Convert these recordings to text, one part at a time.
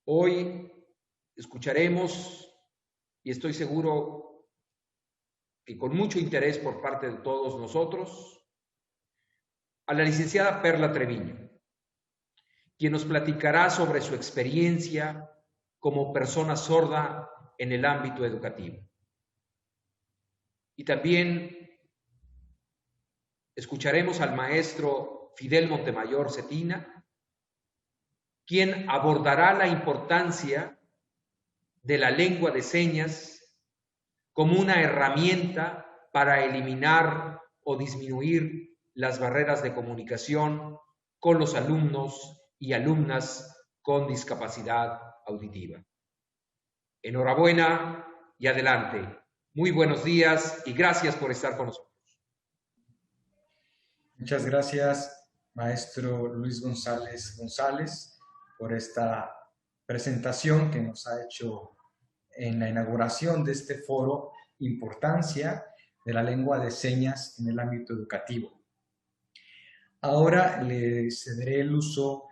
Hoy escucharemos, y estoy seguro que con mucho interés por parte de todos nosotros, a la licenciada Perla Treviño, quien nos platicará sobre su experiencia como persona sorda en el ámbito educativo. Y también escucharemos al maestro Fidel Montemayor Cetina, quien abordará la importancia de la lengua de señas como una herramienta para eliminar o disminuir las barreras de comunicación con los alumnos y alumnas con discapacidad auditiva. Enhorabuena y adelante. Muy buenos días y gracias por estar con nosotros. Muchas gracias, maestro Luis González, por esta presentación que nos ha hecho en la inauguración de este foro, Importancia de la lengua de señas en el ámbito educativo. Ahora le cederé el uso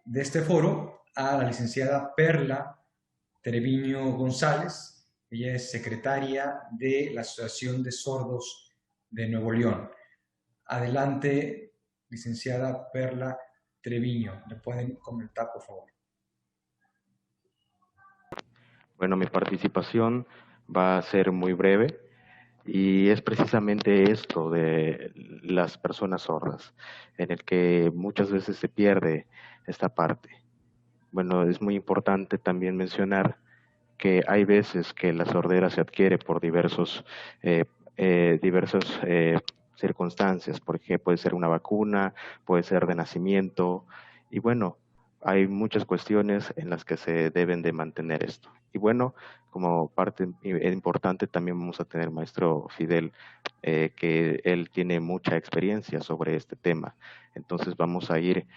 de este foro a la licenciada Perla Treviño González. Ella es secretaria de la Asociación de Sordos de Nuevo León. Adelante, licenciada Perla Treviño. ¿Le pueden comentar, por favor? Bueno, mi participación va a ser muy breve y es precisamente esto de las personas sordas, en el que muchas veces se pierde esta parte. Bueno, es muy importante también mencionar que hay veces que la sordera se adquiere por diversas circunstancias, porque puede ser una vacuna, puede ser de nacimiento, y bueno, hay muchas cuestiones en las que se deben de mantener esto. Y bueno, como parte importante también vamos a tener maestro Fidel, que él tiene mucha experiencia sobre este tema. Entonces vamos a ir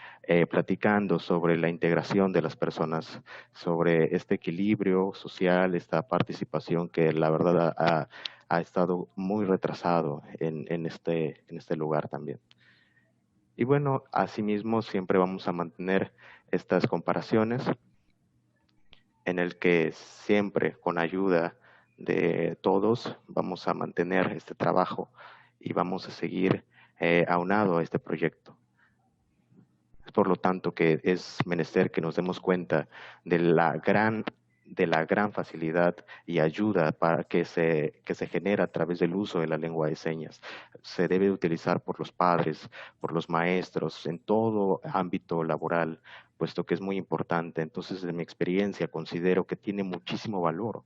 platicando sobre la integración de las personas, sobre este equilibrio social, esta participación que la verdad ha estado muy retrasado en este lugar también. Y bueno, asimismo siempre vamos a mantener estas comparaciones en el que siempre con ayuda de todos vamos a mantener este trabajo y vamos a seguir aunado a este proyecto. Es por lo tanto que es menester que nos demos cuenta de la gran facilidad y ayuda para que se genera a través del uso de la lengua de señas. Se debe utilizar por los padres, por los maestros, en todo ámbito laboral, puesto que es muy importante. Entonces, de mi experiencia, considero que tiene muchísimo valor,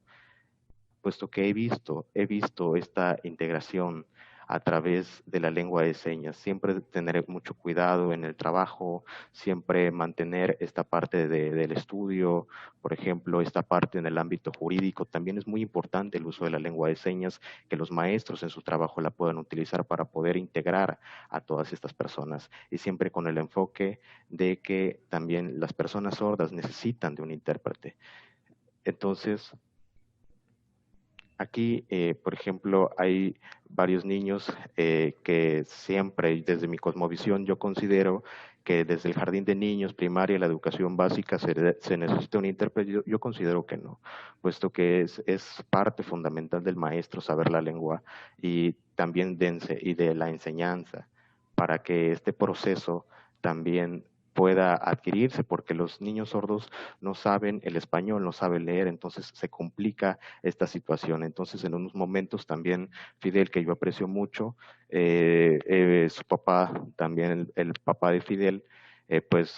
puesto que he visto esta integración a través de la lengua de señas. Siempre tener mucho cuidado en el trabajo, siempre mantener esta parte del estudio, por ejemplo, esta parte en el ámbito jurídico. También es muy importante el uso de la lengua de señas, que los maestros en su trabajo la puedan utilizar para poder integrar a todas estas personas. Y siempre con el enfoque de que también las personas sordas necesitan de un intérprete. Entonces, aquí, por ejemplo, hay varios niños que siempre, desde mi cosmovisión, yo considero que desde el jardín de niños, primaria, la educación básica, se necesita un intérprete. Yo considero que no, puesto que es parte fundamental del maestro saber la lengua y también de la enseñanza, para que este proceso también pueda adquirirse, porque los niños sordos no saben el español, no saben leer, entonces se complica esta situación. Entonces, en unos momentos también Fidel, que yo aprecio mucho, su papá, también el papá de Fidel, pues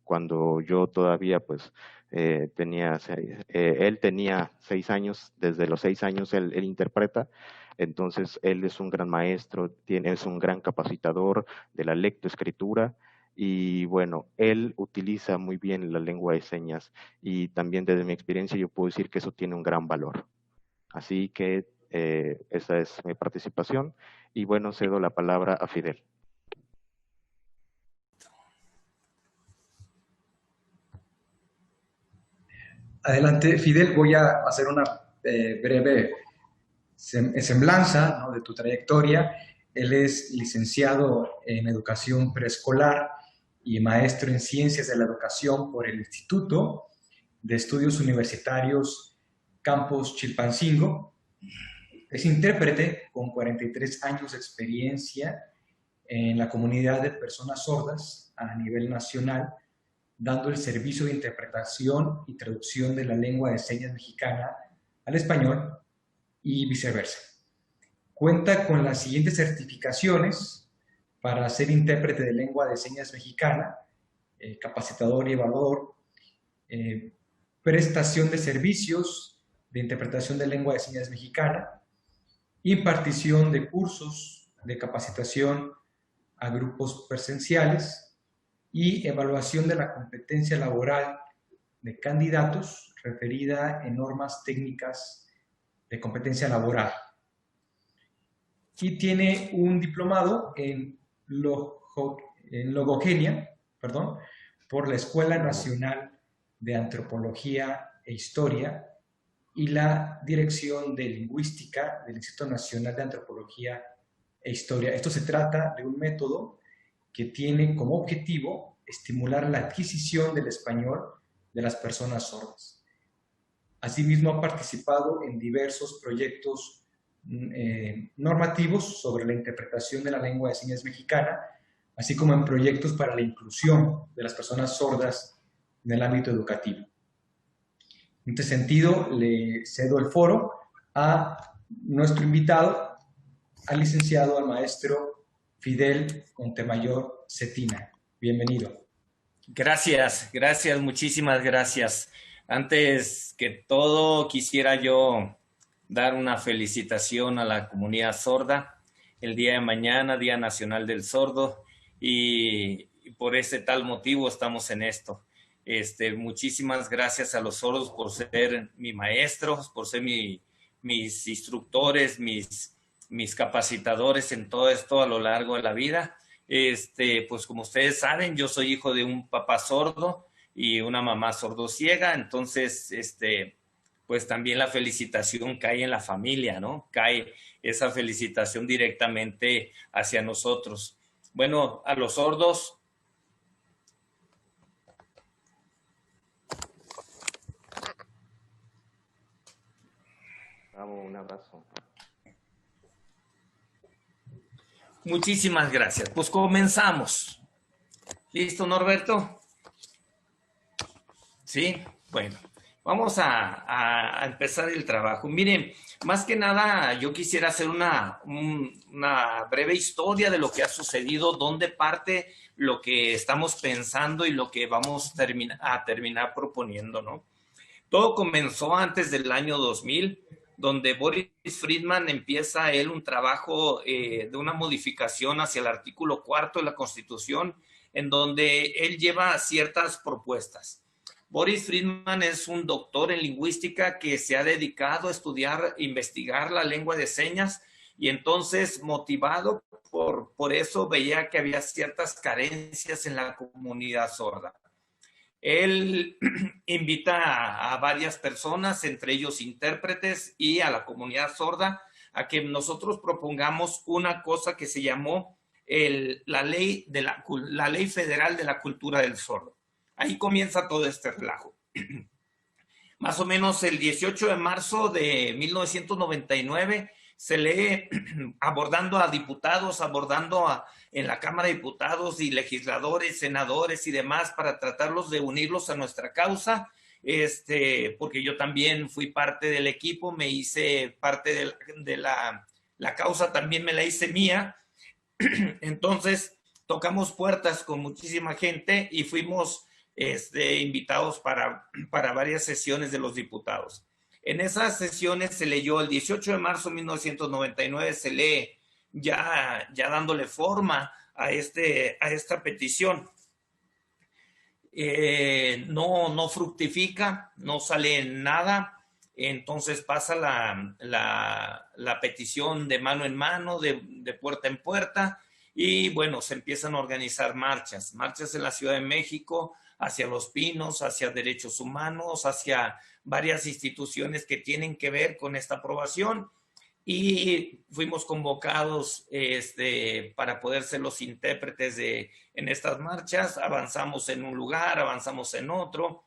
cuando yo todavía pues él tenía 6 años, desde los 6 años él interpreta. Entonces, él es un gran maestro, es un gran capacitador de la lectoescritura, y bueno, él utiliza muy bien la lengua de señas, y también desde mi experiencia yo puedo decir que eso tiene un gran valor. Así que esa es mi participación y bueno, cedo la palabra a Fidel. Adelante, Fidel. Voy a hacer una breve semblanza, ¿no?, de tu trayectoria. Él es licenciado en educación preescolar y maestro en ciencias de la educación por el instituto. de Estudios Universitarios Campus Chilpancingo. Es intérprete con 43 años de experiencia en la comunidad de personas sordas a nivel nacional, dando el servicio de interpretación y traducción de la lengua de señas mexicana al español y viceversa. Cuenta con las siguientes certificaciones para ser intérprete de lengua de señas mexicana, capacitador y evaluador, prestación de servicios de interpretación de lengua de señas mexicana, impartición de cursos de capacitación a grupos presenciales y evaluación de la competencia laboral de candidatos referida en normas técnicas de competencia laboral. Y tiene un diplomado en logogenia, por la Escuela Nacional de Antropología e Historia y la Dirección de Lingüística del Instituto Nacional de Antropología e Historia. Esto se trata de un método que tiene como objetivo estimular la adquisición del español de las personas sordas. Asimismo, ha participado en diversos proyectos normativos sobre la interpretación de la lengua de señas mexicana, así como en proyectos para la inclusión de las personas sordas en el ámbito educativo. En este sentido, le cedo el foro a nuestro invitado, al licenciado, al maestro Fidel Montemayor Cetina. Bienvenido. Gracias, muchísimas gracias. Antes que todo, quisiera yo dar una felicitación a la comunidad sorda. El día de mañana, Día Nacional del Sordo, y por ese tal motivo estamos en esto. Muchísimas gracias a los sordos por ser mis maestros, por ser mis instructores, mis capacitadores en todo esto a lo largo de la vida. Pues como ustedes saben, yo soy hijo de un papá sordo y una mamá sordociega, entonces pues también la felicitación cae en la familia, ¿no? Cae esa felicitación directamente hacia nosotros. Bueno, a los sordos, un abrazo. muchísimas gracias. Pues comenzamos. ¿Listo, Norberto? Sí, bueno, vamos a empezar el trabajo. Miren, más que nada yo quisiera hacer una breve historia de lo que ha sucedido, dónde parte lo que estamos pensando y lo que vamos a terminar proponiendo, ¿no? Todo comenzó antes del año 2000, donde Boris Friedman empieza él un trabajo de una modificación hacia el artículo 4 de la Constitución, en donde él lleva ciertas propuestas. Boris Friedman es un doctor en lingüística que se ha dedicado a estudiar, investigar la lengua de señas, y entonces, motivado por eso, veía que había ciertas carencias en la comunidad sorda. Él invita a varias personas, entre ellos intérpretes y a la comunidad sorda, a que nosotros propongamos una cosa que se llamó la ley federal de la cultura del sordo. Ahí comienza todo este relajo. Más o menos el 18 de marzo de 1999 se lee abordando a diputados, en la Cámara de Diputados y legisladores, senadores y demás, para tratarlos de unirlos a nuestra causa, porque yo también fui parte del equipo, me hice parte de la causa, también me la hice mía. Entonces tocamos puertas con muchísima gente y fuimos invitados para varias sesiones de los diputados. En esas sesiones se leyó el 18 de marzo de 1999, se lee ya dándole forma a esta petición. No fructifica, no sale nada, entonces pasa la petición de mano en mano, de puerta en puerta, y bueno, se empiezan a organizar marchas en la Ciudad de México, hacia Los Pinos, hacia Derechos Humanos, hacia varias instituciones que tienen que ver con esta aprobación, y fuimos convocados para poder ser los intérpretes en estas marchas. Avanzamos en un lugar, avanzamos en otro.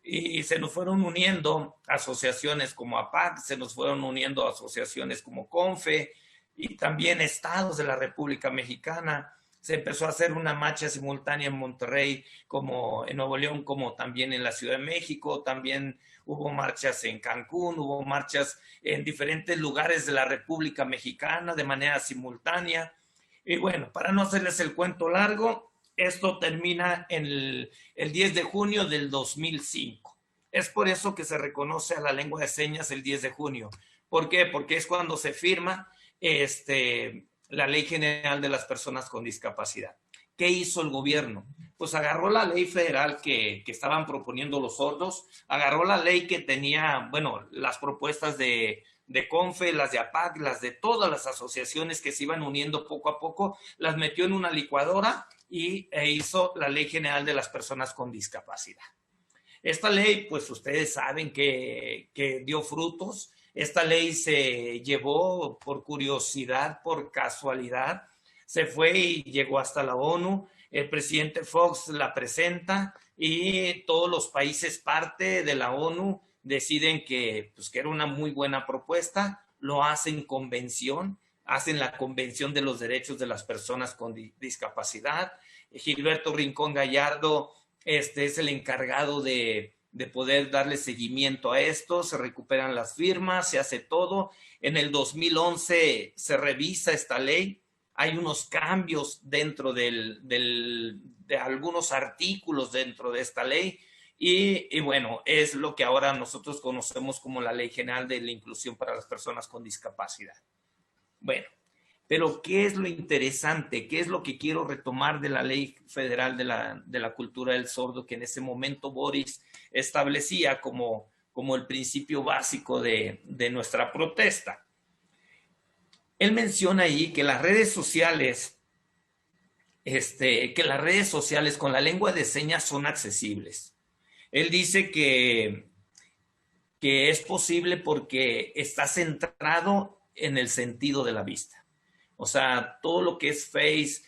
y se nos fueron uniendo asociaciones como APAC, se nos fueron uniendo asociaciones como CONFE y también estados de la República Mexicana. Se empezó a hacer una marcha simultánea en Monterrey, como en Nuevo León, como también en la Ciudad de México. También hubo marchas en Cancún, hubo marchas en diferentes lugares de la República Mexicana de manera simultánea. Y bueno, para no hacerles el cuento largo, esto termina en el 10 de junio del 2005. Es por eso que se reconoce a la lengua de señas el 10 de junio. ¿Por qué? Porque es cuando se firma la Ley General de las Personas con Discapacidad. ¿Qué hizo el gobierno? Pues agarró la ley federal que estaban proponiendo los sordos, agarró la ley que tenía, bueno, las propuestas de CONFE, las de APAC, las de todas las asociaciones que se iban uniendo poco a poco, las metió en una licuadora e hizo la Ley General de las Personas con Discapacidad. Esta ley, pues ustedes saben que dio frutos. Esta ley se llevó por curiosidad, por casualidad, se fue y llegó hasta la ONU. El presidente Fox la presenta y todos los países parte de la ONU deciden que era una muy buena propuesta, lo hacen convención, hacen la Convención de los Derechos de las Personas con Discapacidad. Gilberto Rincón Gallardo es el encargado de poder darle seguimiento a esto, se recuperan las firmas, se hace todo. En el 2011 se revisa esta ley, hay unos cambios dentro de algunos artículos dentro de esta ley y bueno, es lo que ahora nosotros conocemos como la Ley General de la Inclusión para las Personas con Discapacidad. Bueno, pero ¿qué es lo interesante? ¿Qué es lo que quiero retomar de la Ley Federal de la Cultura del Sordo que en ese momento Boris establecía como el principio básico de nuestra protesta? Él menciona ahí que las redes sociales, con la lengua de señas son accesibles. Él dice que es posible porque está centrado en el sentido de la vista. O sea, todo lo que es Face,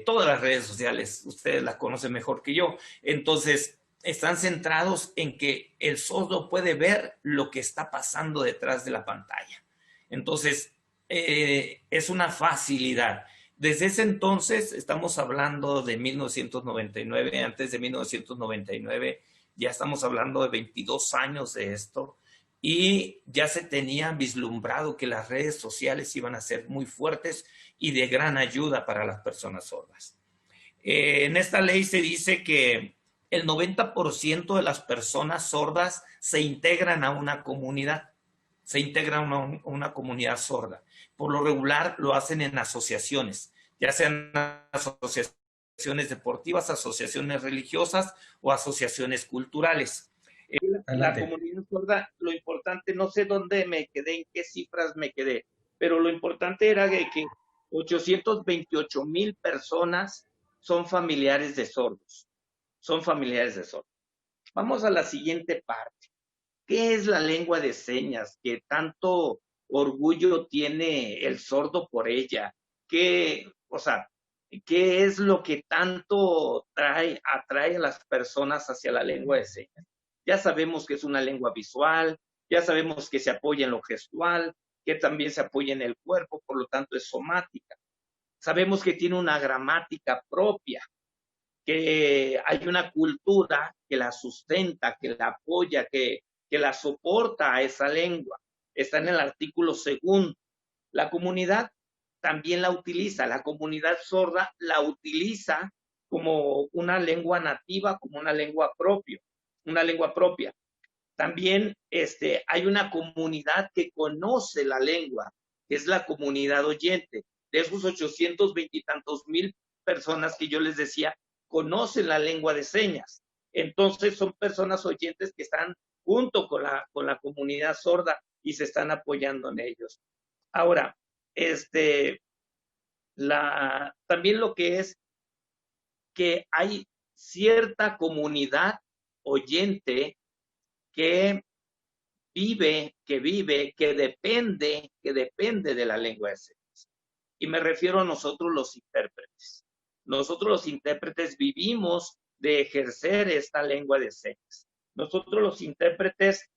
todas las redes sociales, ustedes las conocen mejor que yo. Entonces, están centrados en que el sordo puede ver lo que está pasando detrás de la pantalla. Entonces, es una facilidad. Desde ese entonces, estamos hablando de 1999, antes de 1999, ya estamos hablando de 22 años de esto, y ya se tenía vislumbrado que las redes sociales iban a ser muy fuertes y de gran ayuda para las personas sordas. En esta ley se dice que el 90% de las personas sordas se integran a una comunidad, sorda. Por lo regular lo hacen en asociaciones, ya sean asociaciones deportivas, asociaciones religiosas o asociaciones culturales. La comunidad sorda, lo importante, no sé dónde me quedé, en qué cifras me quedé, pero lo importante era que 828,000 personas son familiares de sordos. Vamos a la siguiente parte. ¿Qué es la lengua de señas? ¿Qué tanto orgullo tiene el sordo por ella? ¿Qué es lo que tanto atrae a las personas hacia la lengua de señas? Ya sabemos que es una lengua visual, ya sabemos que se apoya en lo gestual, que también se apoya en el cuerpo, por lo tanto es somática. Sabemos que tiene una gramática propia, que hay una cultura que la sustenta, que la apoya, que la soporta a esa lengua. Está en el artículo 2. La comunidad también la utiliza, la comunidad sorda la utiliza como una lengua nativa, como una lengua propia. También hay una comunidad que conoce la lengua, que es la comunidad oyente. De esos 820 y tantos mil personas que yo les decía, conocen la lengua de señas. Entonces son personas oyentes que están junto con la comunidad sorda y se están apoyando en ellos. Ahora, también lo que es que hay cierta comunidad oyente que depende de la lengua de señas. Y me refiero a nosotros los intérpretes. Nosotros los intérpretes vivimos de ejercer esta lengua de señas. Nosotros los intérpretes,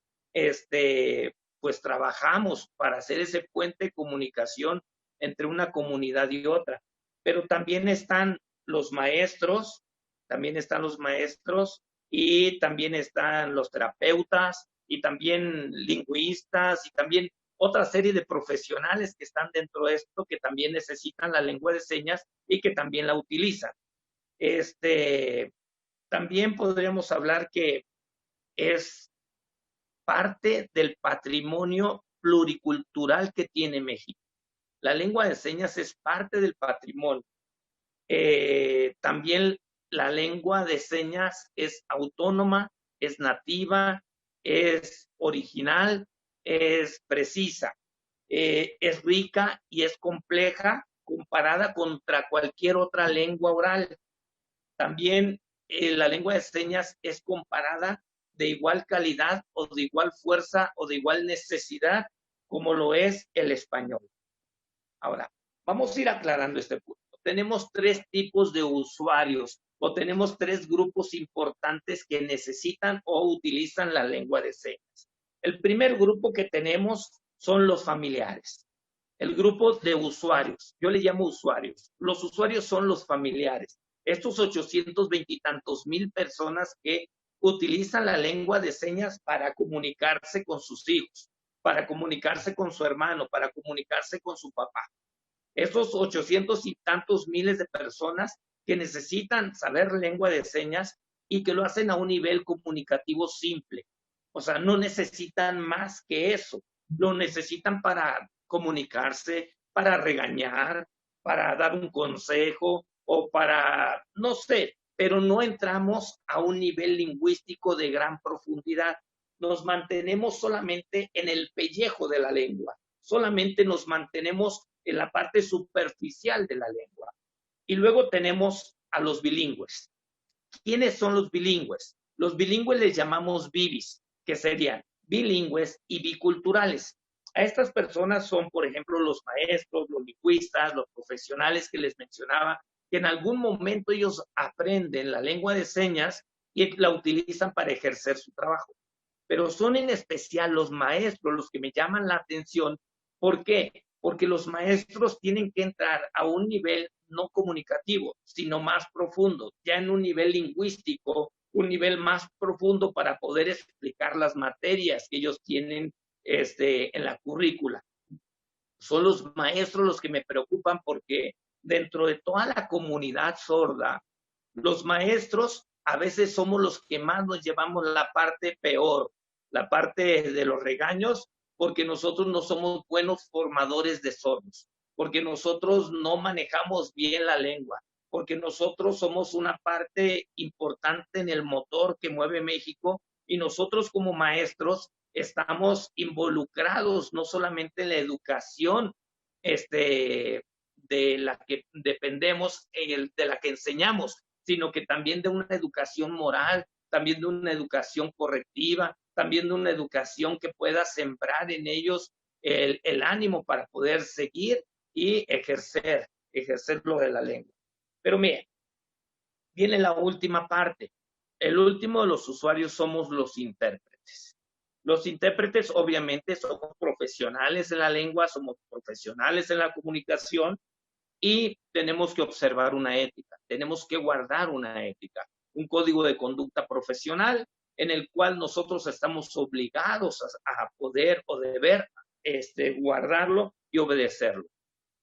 pues trabajamos para hacer ese puente de comunicación entre una comunidad y otra, pero también están los maestros, y también están los terapeutas y también lingüistas y también otra serie de profesionales que están dentro de esto que también necesitan la lengua de señas y que también la utilizan. También podríamos hablar que es parte del patrimonio pluricultural que tiene México. La lengua de señas es parte del patrimonio. También la lengua de señas es autónoma, es nativa, es original, es precisa, es rica y es compleja comparada contra cualquier otra lengua oral. También la lengua de señas es comparada de igual calidad o de igual fuerza o de igual necesidad como lo es el español. Ahora, vamos a ir aclarando este punto. Tenemos 3 tipos de usuarios o tenemos 3 grupos importantes que necesitan o utilizan la lengua de señas. El primer grupo que tenemos son los familiares. El grupo de usuarios, yo le llamo usuarios. Los usuarios son los familiares. Estos 820 y tantos mil personas que utilizan la lengua de señas para comunicarse con sus hijos, para comunicarse con su hermano, para comunicarse con su papá. Esos 800 y tantos miles de personas que necesitan saber lengua de señas y que lo hacen a un nivel comunicativo simple. O sea, no necesitan más que eso. Lo necesitan para comunicarse, para regañar, para dar un consejo o para, no sé, pero no entramos a un nivel lingüístico de gran profundidad. Nos mantenemos solamente en el pellejo de la lengua. Solamente nos mantenemos en la parte superficial de la lengua. Y luego tenemos a los bilingües. ¿Quiénes son los bilingües? Los bilingües les llamamos bibis, que serían bilingües y biculturales. A estas personas son, por ejemplo, los maestros, los lingüistas, los profesionales que les mencionaba, que en algún momento ellos aprenden la lengua de señas y la utilizan para ejercer su trabajo. Pero son en especial los maestros los que me llaman la atención. ¿Por qué? Porque los maestros tienen que entrar a un nivel no comunicativo, sino más profundo, ya en un nivel lingüístico, un nivel más profundo para poder explicar las materias que ellos tienen en la currícula. Son los maestros los que me preocupan porque dentro de toda la comunidad sorda, los maestros a veces somos los que más nos llevamos la parte peor, la parte de los regaños, porque nosotros no somos buenos formadores de sordos, porque nosotros no manejamos bien la lengua, porque nosotros somos una parte importante en el motor que mueve México y nosotros como maestros estamos involucrados no solamente en la educación de la que dependemos, de la que enseñamos, sino que también de una educación moral, también de una educación correctiva, también de una educación que pueda sembrar en ellos el ánimo para poder seguir y ejercer lo de la lengua. Pero miren, viene la última parte. El último de los usuarios somos los intérpretes. Los intérpretes obviamente somos profesionales en la lengua, somos profesionales en la comunicación y tenemos que observar una ética, tenemos que guardar una ética, un código de conducta profesional en el cual nosotros estamos obligados a poder o deber guardarlo y obedecerlo.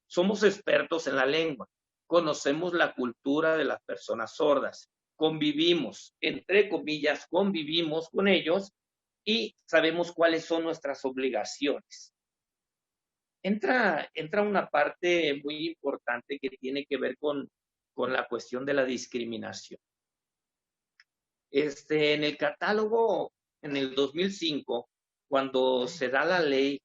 Somos expertos en la lengua, conocemos la cultura de las personas sordas, convivimos, entre comillas, convivimos con ellos y sabemos cuáles son nuestras obligaciones. Entra una parte muy importante que tiene que ver con la cuestión de la discriminación. En el catálogo, en el 2005, cuando se da la Ley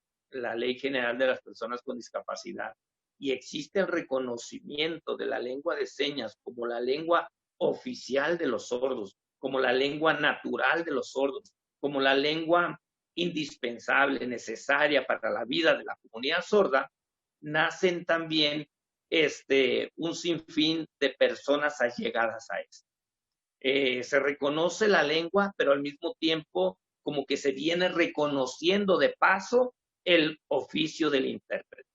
General de las Personas con Discapacidad y existe el reconocimiento de la lengua de señas como la lengua oficial de los sordos, como la lengua natural de los sordos, como la lengua indispensable, necesaria para la vida de la comunidad sorda, nacen también un sinfín de personas allegadas a esto. Se reconoce la lengua, pero al mismo tiempo como que se viene reconociendo de paso el oficio del intérprete.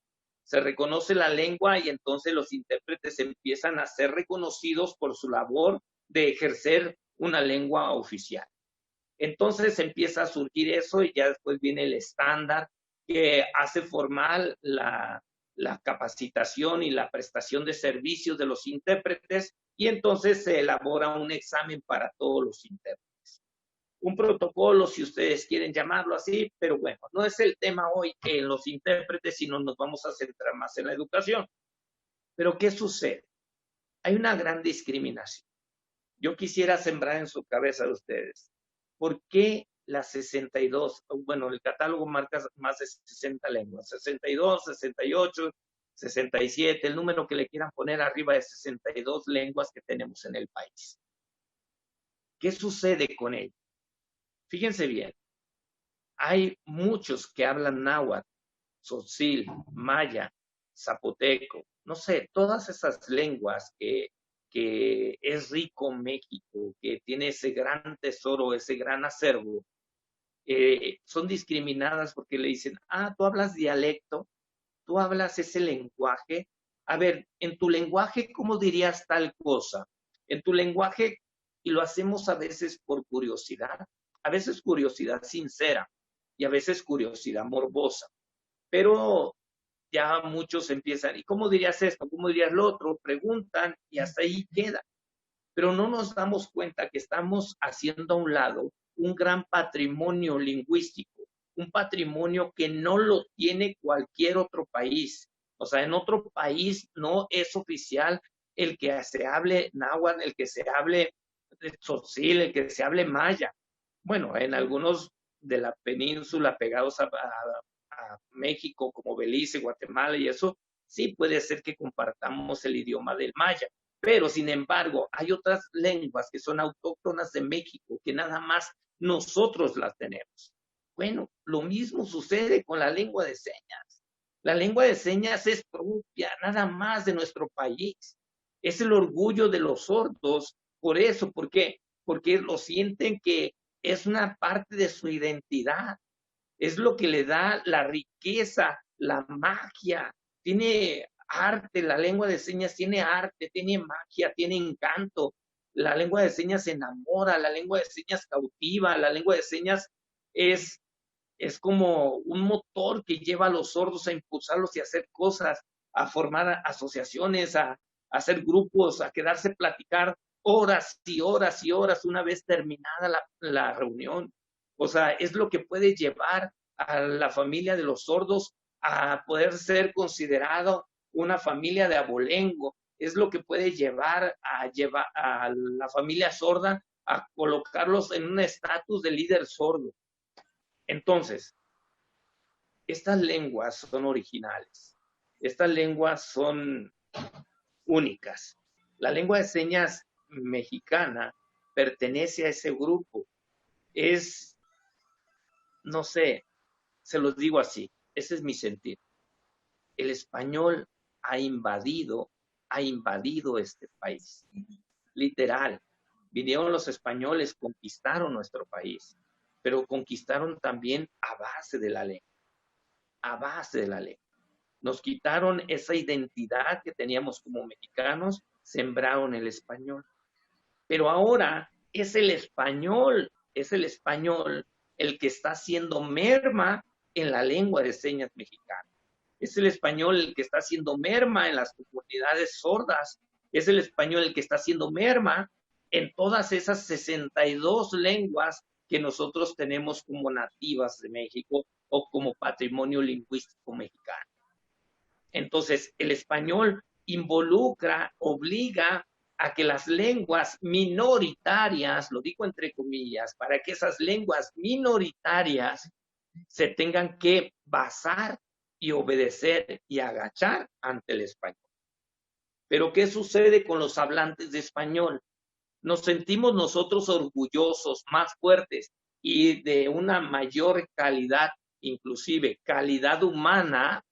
Se reconoce la lengua y entonces los intérpretes empiezan a ser reconocidos por su labor de ejercer una lengua oficial. Entonces empieza a surgir eso y ya después viene el estándar que hace formal la capacitación y la prestación de servicios de los intérpretes y entonces se elabora un examen para todos los intérpretes. Un protocolo, si ustedes quieren llamarlo así, pero bueno, no es el tema hoy en los intérpretes, sino nos vamos a centrar más en la educación. Pero ¿qué sucede? Hay una gran discriminación. Yo quisiera sembrar en su cabeza de ustedes, ¿por qué las 62? Bueno, el catálogo marca más de 60 lenguas, 62, 68, 67, el número que le quieran poner arriba de 62 lenguas que tenemos en el país. ¿Qué sucede con ello? Fíjense bien, hay muchos que hablan náhuatl, tzotzil, maya, zapoteco, no sé, todas esas lenguas que es rico México, que tiene ese gran tesoro, ese gran acervo, son discriminadas porque le dicen, tú hablas dialecto, tú hablas ese lenguaje. A ver, en tu lenguaje, ¿cómo dirías tal cosa? En tu lenguaje, y lo hacemos a veces por curiosidad, a veces curiosidad sincera y a veces curiosidad morbosa. Pero ya muchos empiezan, ¿y cómo dirías esto? ¿Cómo dirías lo otro? Preguntan y hasta ahí queda. Pero no nos damos cuenta que estamos haciendo a un lado un gran patrimonio lingüístico, un patrimonio que no lo tiene cualquier otro país. O sea, en otro país no es oficial el que se hable náhuatl, el que se hable tzotzil, el que se hable maya. Bueno, en algunos de la península pegados a México, como Belice, Guatemala y eso, sí puede ser que compartamos el idioma del maya. Pero, sin embargo, hay otras lenguas que son autóctonas de México, que nada más nosotros las tenemos. Bueno, lo mismo sucede con la lengua de señas. La lengua de señas es propia nada más de nuestro país. Es el orgullo de los sordos. Por eso, ¿por qué? Porque lo sienten que es una parte de su identidad. Es lo que le da la riqueza, la magia. Tiene arte, la lengua de señas tiene arte, tiene magia, tiene encanto. La lengua de señas enamora, la lengua de señas cautiva, la lengua de señas es como un motor que lleva a los sordos a impulsarlos y a hacer cosas, a formar asociaciones, a hacer grupos, a quedarse a platicar horas y horas y horas una vez terminada la reunión. O sea, es lo que puede llevar a la familia de los sordos a poder ser considerado una familia de abolengo. Es lo que puede llevar a la familia sorda a colocarlos en un estatus de líder sordo. Entonces, estas lenguas son originales. Estas lenguas son únicas. La lengua de señas mexicana pertenece a ese grupo. Es, no sé, se los digo así, ese es mi sentir. El español ha invadido este país. Literal. Vinieron los españoles, conquistaron nuestro país, pero conquistaron también a base de la lengua. A base de la lengua. Nos quitaron esa identidad que teníamos como mexicanos, sembraron el español. Pero ahora es el español el que está haciendo merma en la lengua de señas mexicana. Es el español el que está haciendo merma en las comunidades sordas. Es el español el que está haciendo merma en todas esas 62 lenguas que nosotros tenemos como nativas de México o como patrimonio lingüístico mexicano. Entonces, el español involucra, obliga a que las lenguas minoritarias, lo digo entre comillas, para que esas lenguas minoritarias se tengan que basar y obedecer y agachar ante el español. Pero ¿qué sucede con los hablantes de español? Nos sentimos nosotros orgullosos, más fuertes y de una mayor calidad, inclusive calidad humana.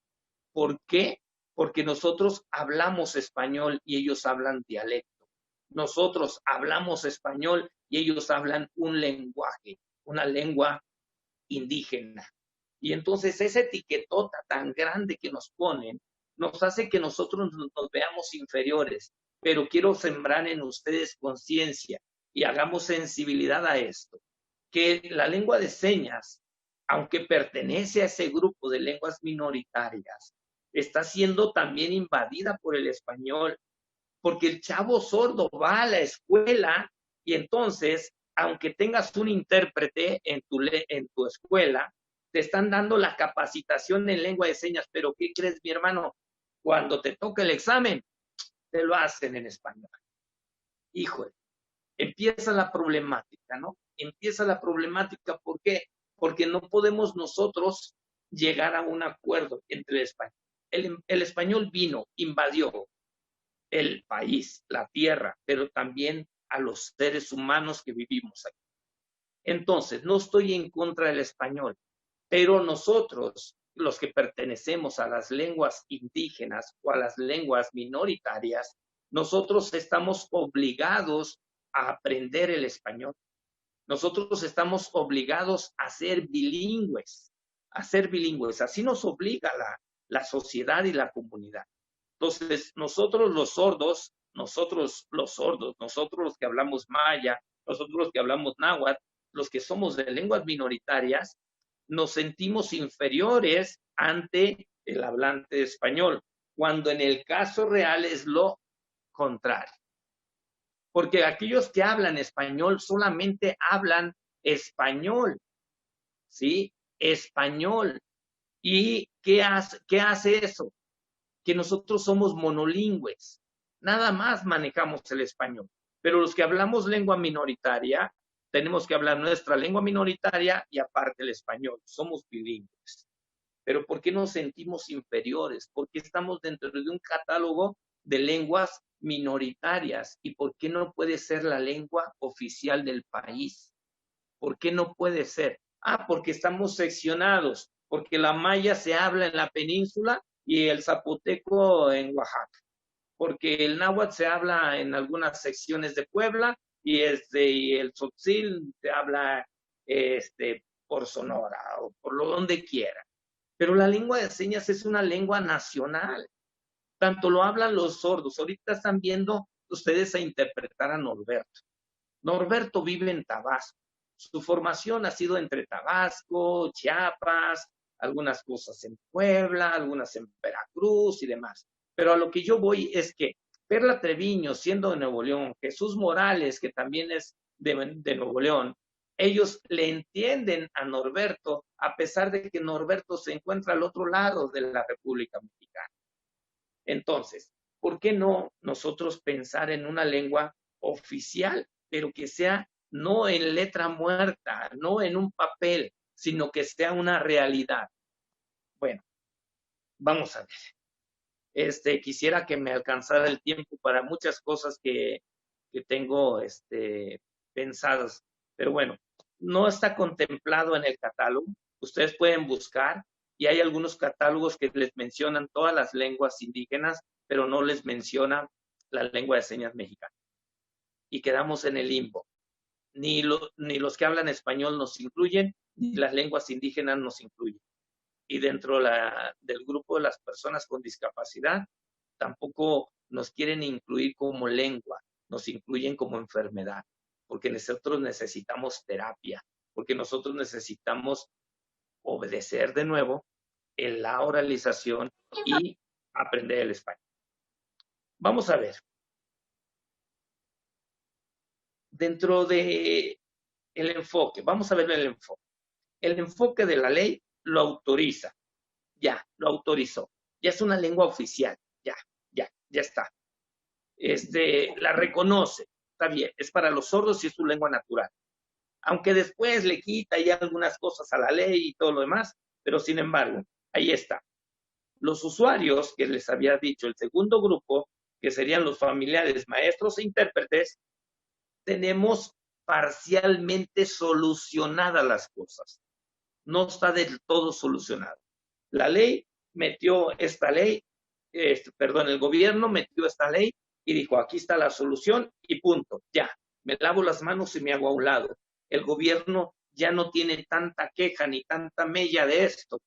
¿Por qué? Porque nosotros hablamos español y ellos hablan dialecto. nosotros hablamos español y ellos hablan un lenguaje, una lengua indígena. Y entonces esa etiquetota tan grande que nos ponen nos hace que nosotros nos veamos inferiores. Pero quiero sembrar en ustedes conciencia y hagamos sensibilidad a esto, que la lengua de señas, aunque pertenece a ese grupo de lenguas minoritarias, está siendo también invadida por el español, porque el chavo sordo va a la escuela y entonces, aunque tengas un intérprete en tu escuela, te están dando la capacitación en lengua de señas, pero ¿qué crees, mi hermano? Cuando te toca el examen, te lo hacen en español. Híjole, empieza la problemática, ¿no? Empieza la problemática, ¿por qué? Porque no podemos nosotros llegar a un acuerdo entre el español. El español vino, invadió el país, la tierra, pero también a los seres humanos que vivimos aquí. Entonces, no estoy en contra del español, pero nosotros, los que pertenecemos a las lenguas indígenas o a las lenguas minoritarias, nosotros estamos obligados a aprender el español. Nosotros estamos obligados a ser bilingües, Así nos obliga la sociedad y la comunidad. Entonces, nosotros los sordos, nosotros los que hablamos maya, nosotros los que hablamos náhuatl, los que somos de lenguas minoritarias, nos sentimos inferiores ante el hablante español, cuando en el caso real es lo contrario. Porque aquellos que hablan español solamente hablan español, ¿sí? Español. ¿Y qué hace eso? Que nosotros somos monolingües, nada más manejamos el español, pero los que hablamos lengua minoritaria, tenemos que hablar nuestra lengua minoritaria y aparte el español, somos bilingües. Pero ¿por qué nos sentimos inferiores? Porque estamos dentro de un catálogo de lenguas minoritarias. ¿Y por qué no puede ser la lengua oficial del país? ¿Por qué no puede ser? Porque estamos seccionados, porque la maya se habla en la península y el zapoteco en Oaxaca, porque el náhuatl se habla en algunas secciones de Puebla y el tzotzil se habla por Sonora o por lo donde quiera. Pero la lengua de señas es una lengua nacional. Tanto lo hablan los sordos. Ahorita están viendo ustedes a interpretar a Norberto. Norberto vive en Tabasco. Su formación ha sido entre Tabasco, Chiapas, algunas cosas en Puebla, algunas en Veracruz y demás. Pero a lo que yo voy es que Perla Treviño, siendo de Nuevo León, Jesús Morales, que también es de Nuevo León, ellos le entienden a Norberto, a pesar de que Norberto se encuentra al otro lado de la República Mexicana. Entonces, ¿por qué no nosotros pensar en una lengua oficial, pero que sea no en letra muerta, no en un papel, sino que sea una realidad? Bueno, vamos a ver. Quisiera que me alcanzara el tiempo para muchas cosas que tengo pensadas, pero bueno, no está contemplado en el catálogo. Ustedes pueden buscar y hay algunos catálogos que les mencionan todas las lenguas indígenas, pero no les mencionan la lengua de señas mexicana. Y quedamos en el limbo. Ni los que hablan español nos incluyen, ni las lenguas indígenas nos incluyen. Y dentro del grupo de las personas con discapacidad, tampoco nos quieren incluir como lengua, nos incluyen como enfermedad, porque nosotros necesitamos terapia, porque nosotros necesitamos obedecer de nuevo en la oralización y aprender el español. Vamos a ver. Dentro de el enfoque, vamos a ver el enfoque. El enfoque de la ley lo autoriza. Ya, lo autorizó. Ya es una lengua oficial. Ya está. La reconoce. Está bien, es para los sordos y es su lengua natural. Aunque después le quita ya algunas cosas a la ley y todo lo demás, pero sin embargo, ahí está. Los usuarios que les había dicho, el segundo grupo, que serían los familiares, maestros e intérpretes, tenemos parcialmente solucionadas las cosas. No está del todo solucionado. La ley metió esta ley, el gobierno metió esta ley y dijo, aquí está la solución y punto, ya, me lavo las manos y me hago a un lado. El gobierno ya no tiene tanta queja ni tanta mella de esto,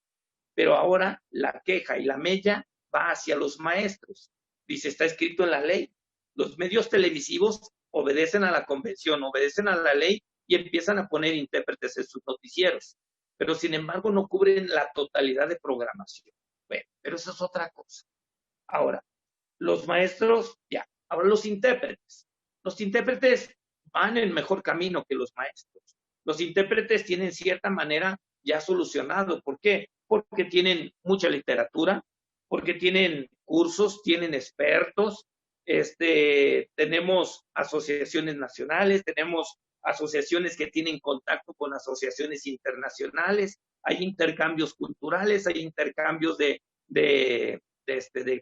pero ahora la queja y la mella va hacia los maestros. Dice, está escrito en la ley. Los medios televisivos obedecen a la convención, obedecen a la ley y empiezan a poner intérpretes en sus noticieros, pero sin embargo no cubren la totalidad de programación. Bueno, pero eso es otra cosa. Ahora, los maestros, ya. Ahora los intérpretes. Los intérpretes van en mejor camino que los maestros. Los intérpretes tienen cierta manera ya solucionado. ¿Por qué? Porque tienen mucha literatura, porque tienen cursos, tienen expertos, tenemos asociaciones nacionales, tenemos asociaciones que tienen contacto con asociaciones internacionales, hay intercambios culturales, hay intercambios de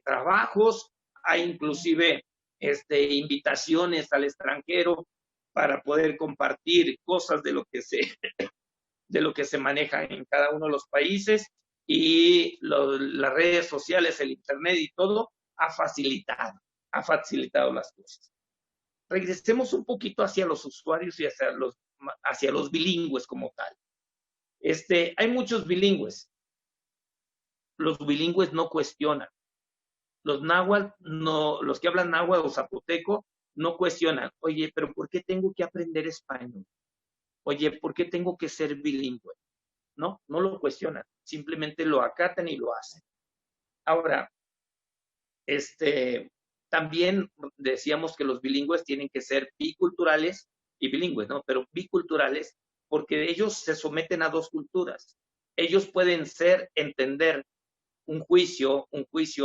trabajos, hay inclusive invitaciones al extranjero para poder compartir cosas de lo que se maneja en cada uno de los países, y las redes sociales, el internet y todo ha facilitado las cosas. Regresemos un poquito hacia los usuarios y hacia los bilingües como tal. Hay muchos bilingües. Los bilingües no cuestionan. Los náhuatl, no, los que hablan náhuatl o zapoteco, no cuestionan. Oye, pero ¿por qué tengo que aprender español? Oye, ¿por qué tengo que ser bilingüe? No, no lo cuestionan. Simplemente lo acatan y lo hacen. Ahora, también decíamos que los bilingües tienen que ser biculturales y bilingües, ¿no? Pero biculturales porque ellos se someten a dos culturas. Ellos pueden entender un juicio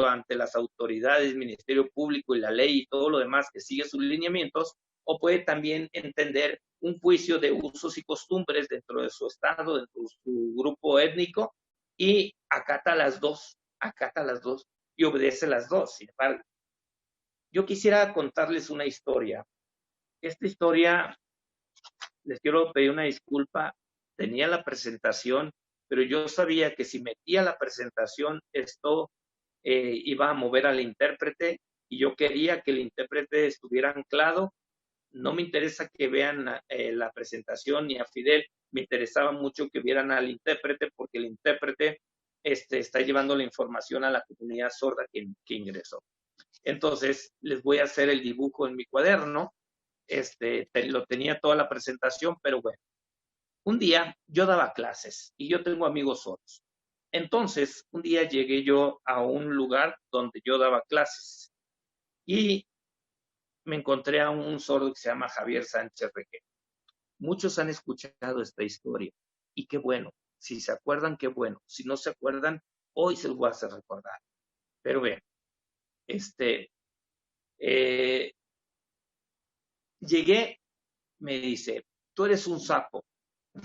ante las autoridades, Ministerio Público y la ley y todo lo demás que sigue sus lineamientos, o puede también entender un juicio de usos y costumbres dentro de su estado, dentro de su grupo étnico, y acata las dos y obedece las dos. Sin embargo, yo quisiera contarles una historia. Esta historia, les quiero pedir una disculpa, tenía la presentación, pero yo sabía que si metía la presentación, esto iba a mover al intérprete, y yo quería que el intérprete estuviera anclado. No me interesa que vean la presentación ni a Fidel, me interesaba mucho que vieran al intérprete, porque el intérprete está llevando la información a la comunidad sorda que ingresó. Entonces, les voy a hacer el dibujo en mi cuaderno. Lo tenía toda la presentación, pero bueno. Un día yo daba clases y yo tengo amigos sordos. Entonces, un día llegué yo a un lugar donde yo daba clases y me encontré a un sordo que se llama Javier Sánchez Requé. Muchos han escuchado esta historia y qué bueno. Si se acuerdan, qué bueno. Si no se acuerdan, hoy se los voy a hacer recordar. Pero bien, llegué, me dice, tú eres un sapo.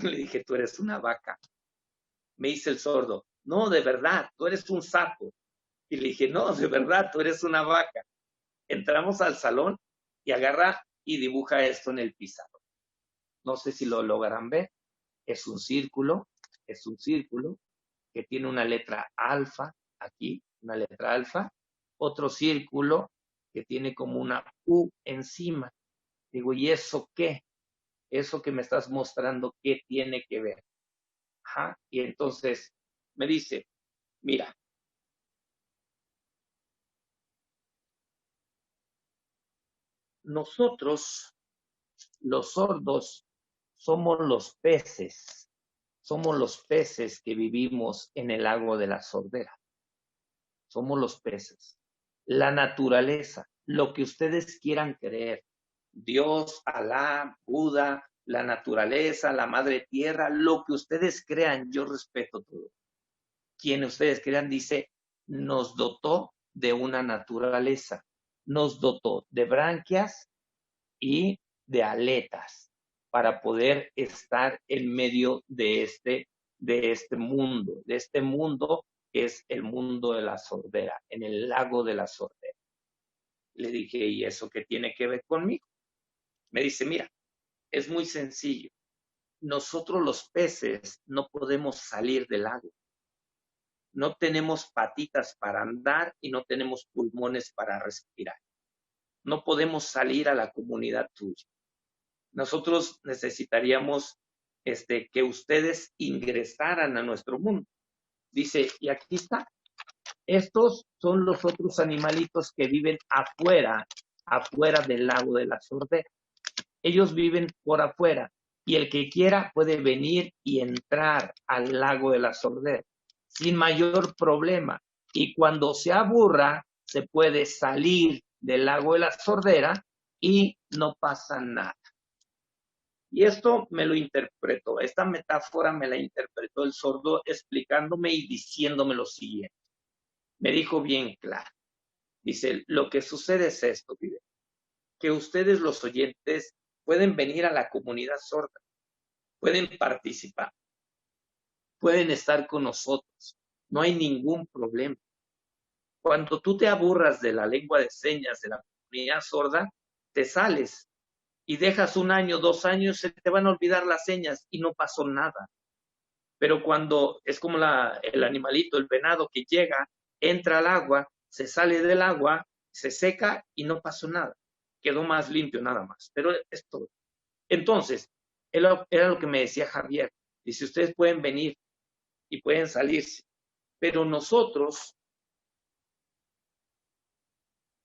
Le dije, tú eres una vaca. Me dice el sordo, no, de verdad, tú eres un sapo. Y le dije, no, de verdad, tú eres una vaca. Entramos al salón y agarra y dibuja esto en el pizarro. No sé si lo lograrán ver. Es un círculo que tiene una letra alfa aquí, una letra alfa. Otro círculo que tiene como una U encima. Digo, ¿y eso qué? Eso que me estás mostrando, ¿qué tiene que ver? Ajá. Y entonces me dice, mira, nosotros, los sordos, somos los peces que vivimos en el lago de la sordera. Somos los peces. La naturaleza, lo que ustedes quieran creer, Dios, Alá, Buda, la naturaleza, la madre tierra, lo que ustedes crean, yo respeto todo. Quien ustedes crean, dice, nos dotó de una naturaleza, nos dotó de branquias y de aletas para poder estar en medio de este mundo que es el mundo de la sordera, en el lago de la sordera. Le dije, ¿y eso qué tiene que ver conmigo? Me dice, mira, es muy sencillo. Nosotros los peces no podemos salir del lago. No tenemos patitas para andar y no tenemos pulmones para respirar. no podemos salir a la comunidad tuya. Nosotros necesitaríamos que ustedes ingresaran a nuestro mundo. Dice, y aquí está, estos son los otros animalitos que viven afuera del lago de la sordera. Ellos viven por afuera y el que quiera puede venir y entrar al lago de la sordera sin mayor problema. Y cuando se aburra, se puede salir del lago de la sordera y no pasa nada. Y esto me lo interpretó, esta metáfora me la interpretó el sordo explicándome y diciéndome lo siguiente. Me dijo bien claro. Dice, lo que sucede es esto, que ustedes los oyentes pueden venir a la comunidad sorda, pueden participar, pueden estar con nosotros, no hay ningún problema. Cuando tú te aburras de la lengua de señas de la comunidad sorda, te sales y dejas 1 año, 2 años, se te van a olvidar las señas y no pasó nada. Pero cuando es como el animalito, el venado que llega, entra al agua, se sale del agua, se seca y no pasó nada. Quedó más limpio nada más. Pero es todo. Entonces, era lo que me decía Javier. Dice, ustedes pueden venir y pueden salirse, pero nosotros,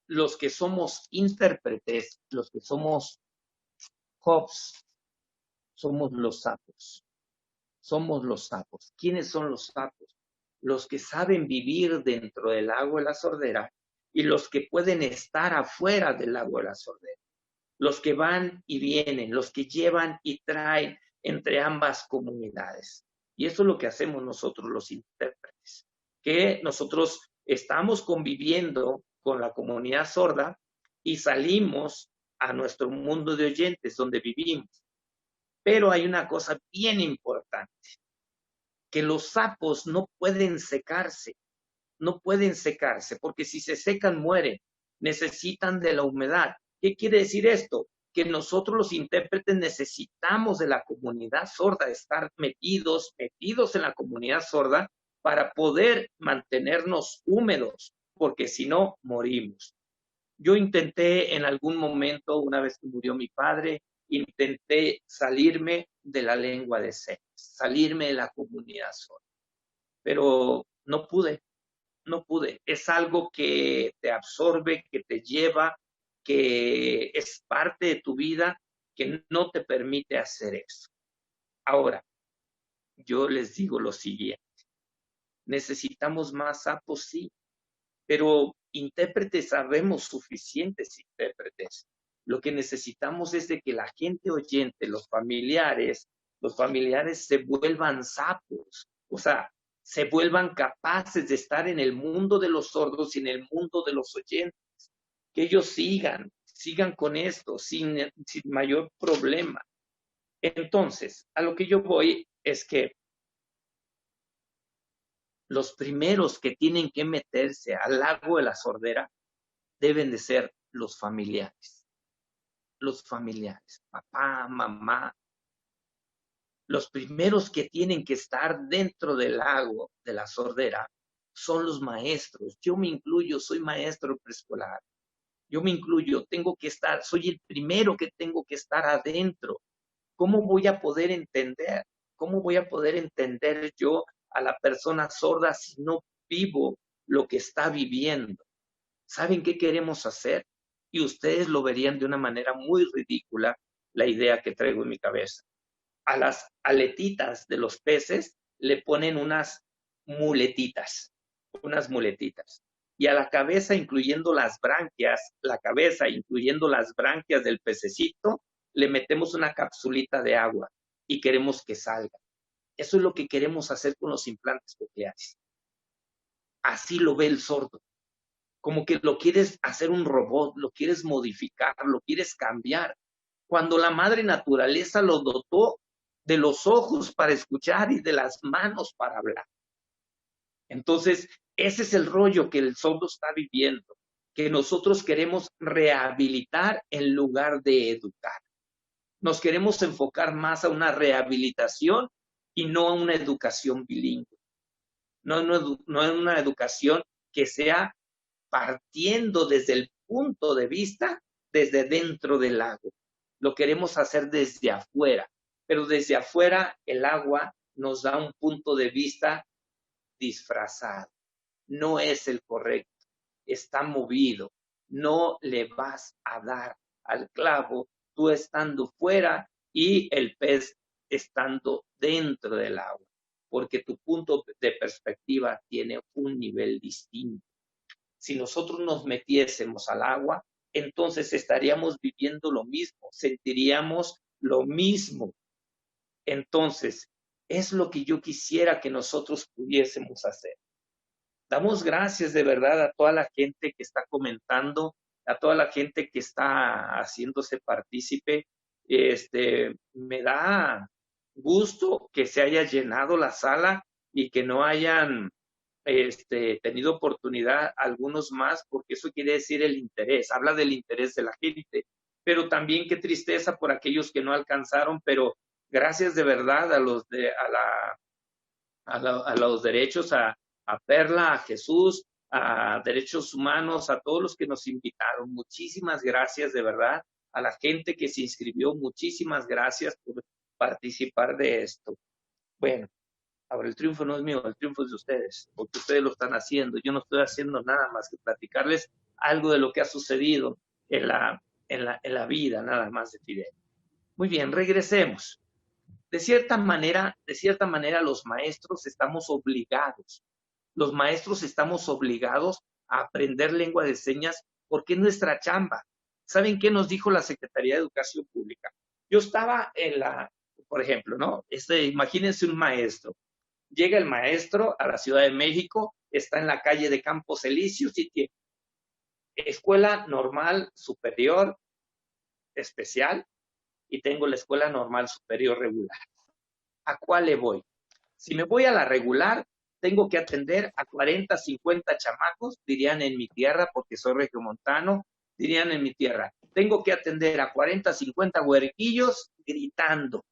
los que somos intérpretes, los que somos hobbs, somos los sapos. Somos los sapos. ¿Quiénes son los sapos? Los que saben vivir dentro del lago de la sordera y los que pueden estar afuera del lago de la sordera. Los que van y vienen, los que llevan y traen entre ambas comunidades. Y eso es lo que hacemos nosotros los intérpretes, que nosotros estamos conviviendo con la comunidad sorda y salimos a nuestro mundo de oyentes donde vivimos. Pero hay una cosa bien importante, que los sapos no pueden secarse, porque si se secan mueren, necesitan de la humedad. ¿Qué quiere decir esto? Que nosotros los intérpretes necesitamos de la comunidad sorda, estar metidos en la comunidad sorda para poder mantenernos húmedos, porque si no, morimos. Yo intenté en algún momento, una vez que murió mi padre, intenté salirme de la lengua de señas, salirme de la comunidad sorda, pero no pude. Es algo que te absorbe, que te lleva, que es parte de tu vida, que no te permite hacer eso. Ahora, yo les digo lo siguiente, necesitamos más sapos, sí, pero intérpretes sabemos suficientes intérpretes. Lo que necesitamos es de que la gente oyente, los familiares se vuelvan sapos, o sea, se vuelvan capaces de estar en el mundo de los sordos y en el mundo de los oyentes. Que ellos sigan con esto sin mayor problema. Entonces, a lo que yo voy es que los primeros que tienen que meterse al lago de la sordera deben de ser los familiares. Los familiares, papá, mamá. Los primeros que tienen que estar dentro del lago de la sordera son los maestros. Yo me incluyo, soy maestro preescolar. Yo me incluyo, tengo que estar, soy el primero que tengo que estar adentro. ¿Cómo voy a poder entender? ¿Cómo voy a poder entender yo a la persona sorda si no vivo lo que está viviendo? ¿Saben qué queremos hacer? Y ustedes lo verían de una manera muy ridícula, la idea que traigo en mi cabeza. A las aletitas de los peces le ponen unas muletitas. Y a la cabeza, incluyendo las branquias, del pececito, le metemos una capsulita de agua y queremos que salga. Eso es lo que queremos hacer con los implantes cocleares. Así lo ve el sordo. Como que lo quieres hacer un robot, lo quieres modificar, lo quieres cambiar. Cuando la madre naturaleza lo dotó de los ojos para escuchar y de las manos para hablar. Entonces, ese es el rollo que el sordo está viviendo, que nosotros queremos rehabilitar en lugar de educar. Nos queremos enfocar más a una rehabilitación y no a una educación bilingüe. No a una educación que sea partiendo desde el punto de vista desde dentro del lago, lo queremos hacer desde afuera, pero desde afuera el agua nos da un punto de vista disfrazado, no es el correcto, está movido, no le vas a dar al clavo tú estando fuera y el pez estando dentro del agua, porque tu punto de perspectiva tiene un nivel distinto. Si nosotros nos metiésemos al agua, entonces estaríamos viviendo lo mismo, sentiríamos lo mismo. Entonces, es lo que yo quisiera que nosotros pudiésemos hacer. Damos gracias de verdad a toda la gente que está comentando, a toda la gente que está haciéndose partícipe. Me da gusto que se haya llenado la sala y que no hayan tenido oportunidad algunos más, porque eso quiere decir el interés, habla del interés de la gente, pero también qué tristeza por aquellos que no alcanzaron, pero gracias de verdad a los a los derechos, a Perla, a Jesús, a Derechos Humanos, a todos los que nos invitaron. Muchísimas gracias de verdad a la gente que se inscribió. Muchísimas gracias por participar de esto. Bueno, ahora el triunfo no es mío, el triunfo es de ustedes, porque ustedes lo están haciendo. Yo no estoy haciendo nada más que platicarles algo de lo que ha sucedido en la vida, nada más de Fidel. Muy bien, regresemos. De cierta manera, los maestros estamos obligados. Los maestros estamos obligados a aprender lengua de señas porque es nuestra chamba. ¿Saben qué nos dijo la Secretaría de Educación Pública? Yo estaba por ejemplo, ¿no? Imagínense un maestro. Llega el maestro a la Ciudad de México, está en la calle de Campos Elíseos y tiene escuela normal superior especial y tengo la escuela normal superior regular. ¿A cuál le voy? Si me voy a la regular, tengo que atender a 40, 50 chamacos, dirían en mi tierra, porque soy regiomontano, dirían en mi tierra. Tengo que atender a 40, 50 huerquillos gritando.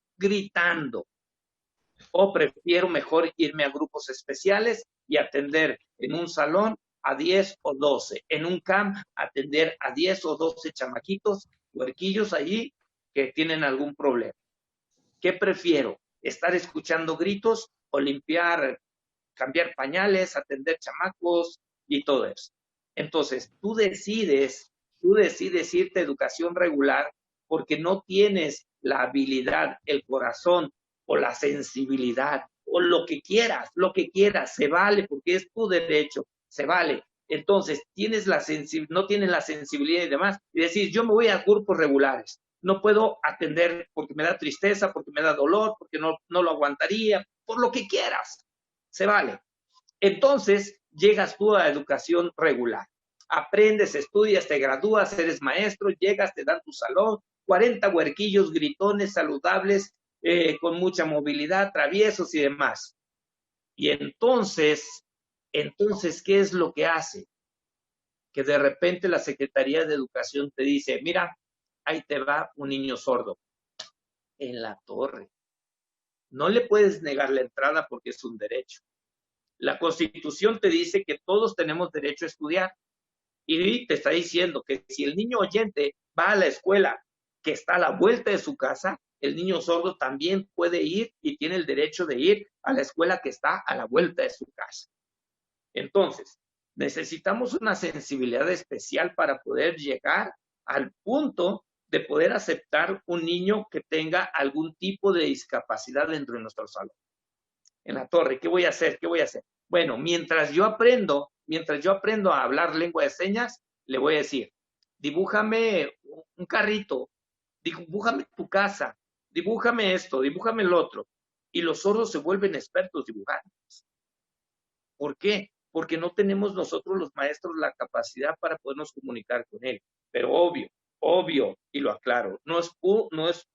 O prefiero mejor irme a grupos especiales y atender en un salón a 10 o 12. En un camp, atender a 10 o 12 chamaquitos, huerquillos allí que tienen algún problema. ¿Qué prefiero? ¿Estar escuchando gritos o cambiar pañales, atender chamacos y todo eso? Entonces, tú decides irte a educación regular porque no tienes la habilidad, el corazón o la sensibilidad o lo que quieras, se vale porque es tu derecho, se vale. Entonces, no tienes la sensibilidad y demás, y decir, yo me voy a grupos regulares, no puedo atender porque me da tristeza, porque me da dolor, porque no lo aguantaría, por lo que quieras, se vale. Entonces, llegas tú a educación regular, aprendes, estudias, te gradúas, eres maestro, llegas, te dan tu salón, 40 huerquillos gritones, saludables, con mucha movilidad, traviesos y demás. Y entonces, ¿qué es lo que hace? Que de repente la Secretaría de Educación te dice, mira, ahí te va un niño sordo en la torre. No le puedes negar la entrada porque es un derecho. La Constitución te dice que todos tenemos derecho a estudiar y te está diciendo que si el niño oyente va a la escuela que está a la vuelta de su casa, el niño sordo también puede ir y tiene el derecho de ir a la escuela que está a la vuelta de su casa. Entonces, necesitamos una sensibilidad especial para poder llegar al punto de poder aceptar un niño que tenga algún tipo de discapacidad dentro de nuestro salón. En la torre, ¿qué voy a hacer? Bueno, mientras yo aprendo a hablar lengua de señas, le voy a decir, dibújame un carrito, dibújame tu casa, dibújame esto, dibújame el otro. Y los sordos se vuelven expertos dibujando. ¿Por qué? Porque no tenemos nosotros los maestros la capacidad para podernos comunicar con él. Pero obvio, y lo aclaro, no es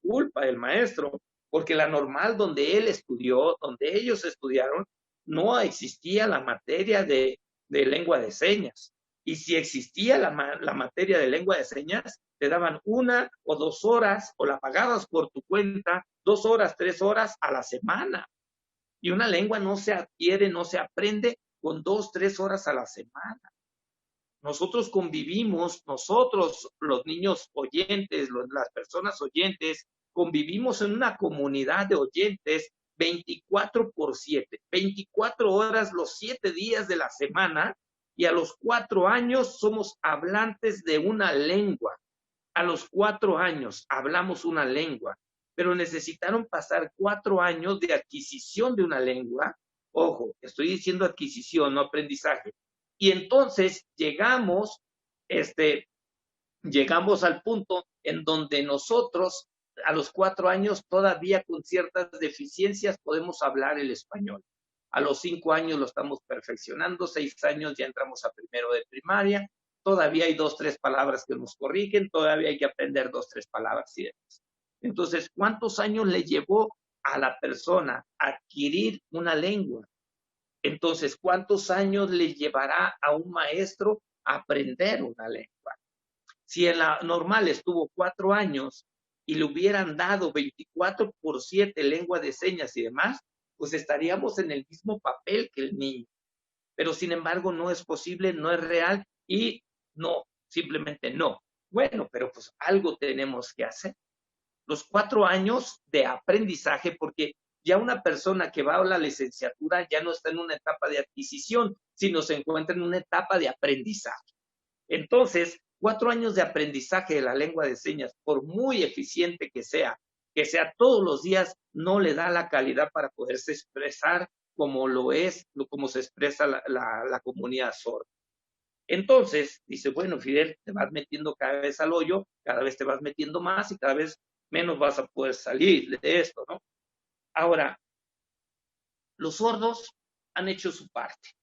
culpa del maestro, porque la normal donde él estudió, donde ellos estudiaron, no existía la materia de lengua de señas. Y si existía la materia de lengua de señas, te daban 1 o 2 horas o la pagabas por tu cuenta, 2 horas, 3 horas a la semana. Y una lengua no se adquiere, no se aprende con 2, 3 horas a la semana. nosotros convivimos, nosotros, los niños oyentes, las personas oyentes, convivimos en una comunidad de oyentes 24/7, 24 horas los 7 días de la semana, y a los 4 años somos hablantes de una lengua. A los 4 años hablamos una lengua, pero necesitaron pasar 4 años de adquisición de una lengua. Ojo, estoy diciendo adquisición, no aprendizaje. Y entonces llegamos al punto en donde nosotros, a los 4 años, todavía con ciertas deficiencias podemos hablar el español. A los 5 años lo estamos perfeccionando, 6 años ya entramos a primero de primaria, todavía hay 2, 3 palabras que nos corrigen, todavía hay que aprender 2, 3 palabras y demás. Entonces, ¿cuántos años le llevó a la persona adquirir una lengua? Entonces, ¿cuántos años le llevará a un maestro aprender una lengua? Si en la normal estuvo 4 años y le hubieran dado 24/7 lengua de señas y demás, pues estaríamos en el mismo papel que el niño. Pero sin embargo no es posible, no es real y no, simplemente no. Bueno, pero pues algo tenemos que hacer. Los 4 años de aprendizaje, porque ya una persona que va a la licenciatura ya no está en una etapa de adquisición, sino se encuentra en una etapa de aprendizaje. Entonces, 4 años de aprendizaje de la lengua de señas, por muy eficiente que sea todos los días, no le da la calidad para poderse expresar como lo es, como se expresa la comunidad sorda. Entonces, dice, bueno, Fidel, te vas metiendo cada vez al hoyo, cada vez te vas metiendo más y cada vez menos vas a poder salir de esto, ¿no? Ahora, los sordos han hecho su parte.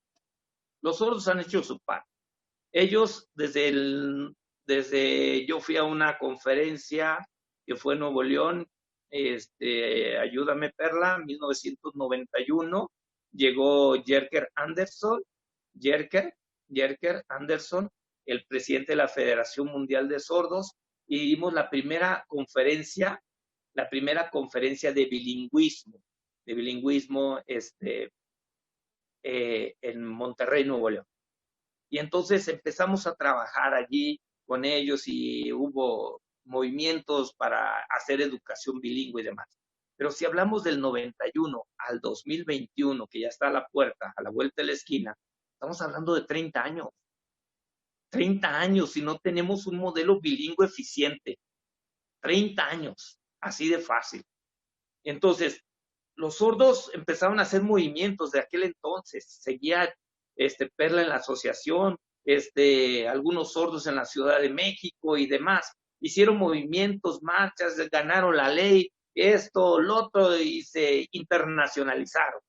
Los sordos han hecho su parte. Ellos, desde yo fui a una conferencia que fue en Nuevo León, ayúdame Perla, 1991, llegó Jerker Anderson, el presidente de la Federación Mundial de Sordos, y dimos la primera conferencia de bilingüismo, en Monterrey, Nuevo León. Y entonces empezamos a trabajar allí con ellos y hubo movimientos para hacer educación bilingüe y demás. Pero si hablamos del 91 al 2021, que ya está a la puerta, a la vuelta de la esquina, estamos hablando de 30 años. 30 años si no tenemos un modelo bilingüe eficiente. 30 años, así de fácil. Entonces, los sordos empezaron a hacer movimientos de aquel entonces. Seguía Perla en la asociación, algunos sordos en la Ciudad de México y demás. Hicieron movimientos, marchas, ganaron la ley, esto, lo otro, y se internacionalizaron.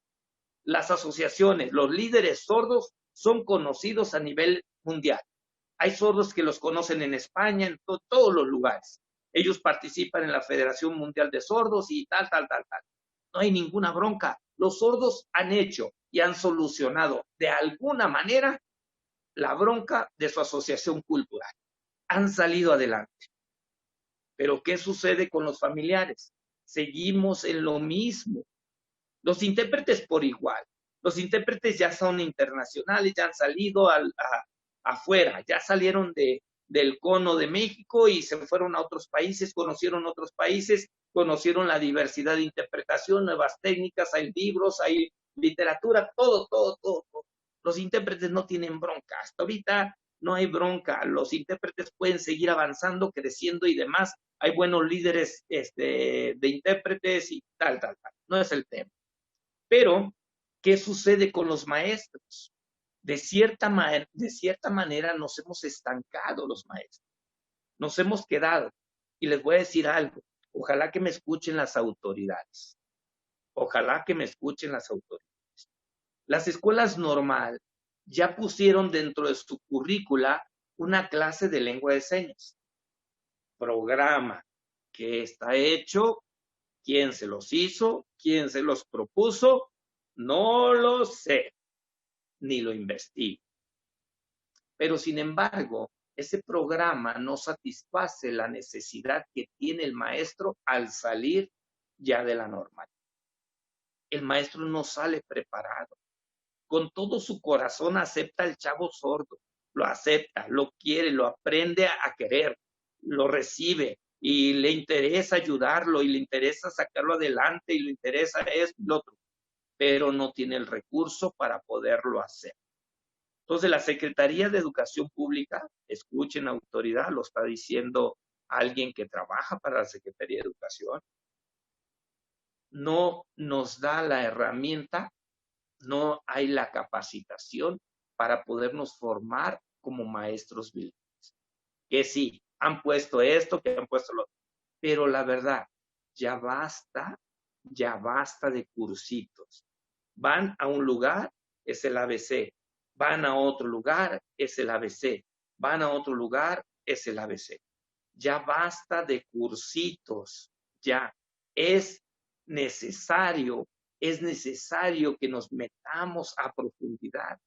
Las asociaciones, los líderes sordos son conocidos a nivel mundial. Hay sordos que los conocen en España, en todos los lugares. Ellos participan en la Federación Mundial de Sordos y tal. No hay ninguna bronca. Los sordos han hecho y han solucionado de alguna manera la bronca de su asociación cultural. Han salido adelante. Pero ¿qué sucede con los familiares? Seguimos en lo mismo. Los intérpretes por igual. Los intérpretes ya son internacionales, ya han salido afuera, ya salieron del cono de México y se fueron a otros países, conocieron otros países, conocieron la diversidad de interpretación, nuevas técnicas, hay libros, hay literatura, todo. Los intérpretes no tienen bronca. Hasta ahorita no hay bronca. Los intérpretes pueden seguir avanzando, creciendo y demás. Hay buenos líderes de intérpretes y tal. No es el tema. Pero, ¿qué sucede con los maestros? De cierta manera nos hemos estancado los maestros. Nos hemos quedado. Y les voy a decir algo. Ojalá que me escuchen las autoridades. Ojalá que me escuchen las autoridades. Las escuelas normal ya pusieron dentro de su currícula una clase de lengua de señas. Programa que está hecho, quién se los hizo, quién se los propuso, no lo sé, ni lo investigo. Pero sin embargo, ese programa no satisface la necesidad que tiene el maestro al salir ya de la normal. El maestro no sale preparado. Con todo su corazón acepta al chavo sordo. lo acepta, lo quiere, lo aprende a querer, lo recibe y le interesa ayudarlo y le interesa sacarlo adelante y le interesa esto y lo otro, pero no tiene el recurso para poderlo hacer. Entonces, la Secretaría de Educación Pública, escuchen autoridad, lo está diciendo alguien que trabaja para la Secretaría de Educación, no nos da la herramienta, no hay la capacitación para podernos formar como maestros bilingües. Que sí, han puesto esto, que han puesto lo otro, pero la verdad, ya basta de cursitos. Van a un lugar, es el ABC. Van a otro lugar, es el ABC. Van a otro lugar, es el ABC. Ya basta de cursitos. Ya es necesario que nos metamos a profundidad.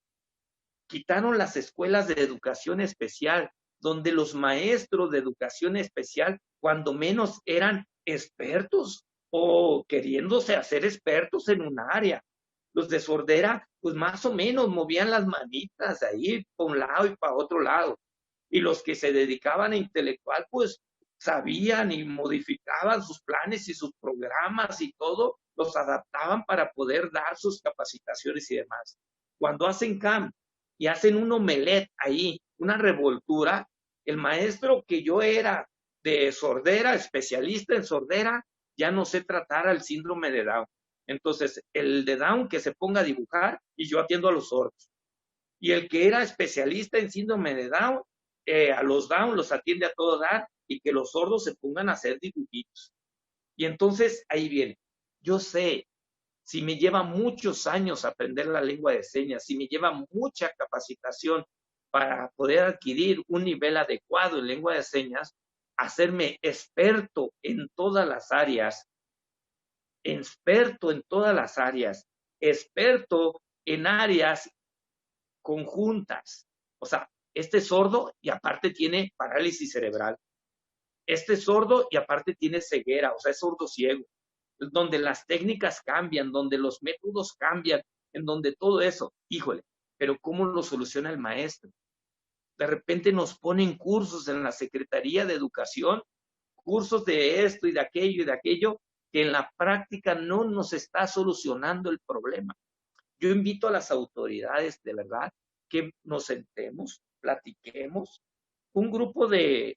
Quitaron las escuelas de educación especial, donde los maestros de educación especial, cuando menos, eran expertos o queriéndose hacer expertos en un área. Los de sordera, pues más o menos movían las manitas ahí para un lado y para otro lado. Y los que se dedicaban a intelectual, pues sabían y modificaban sus planes y sus programas y todo, los adaptaban para poder dar sus capacitaciones y demás. Cuando hacen camp y hacen un omelette ahí, una revoltura, el maestro que yo era de sordera, especialista en sordera, ya no sé tratar al síndrome de Down. Entonces, el de Down que se ponga a dibujar y yo atiendo a los sordos. Y el que era especialista en síndrome de Down, a los Down los atiende a todo dar y que los sordos se pongan a hacer dibujitos. Y entonces ahí viene. Yo sé, si me lleva muchos años aprender la lengua de señas, si me lleva mucha capacitación para poder adquirir un nivel adecuado en lengua de señas, hacerme experto en todas las áreas, experto en áreas conjuntas. O sea, este es sordo y aparte tiene parálisis cerebral. Este es sordo y aparte tiene ceguera, o sea, es sordo ciego. Donde las técnicas cambian, donde los métodos cambian, en donde todo eso, híjole, pero ¿cómo lo soluciona el maestro? De repente nos ponen cursos en la Secretaría de Educación, cursos de esto y de aquello, que en la práctica no nos está solucionando el problema. Yo invito a las autoridades, de verdad, que nos sentemos, platiquemos. Un grupo de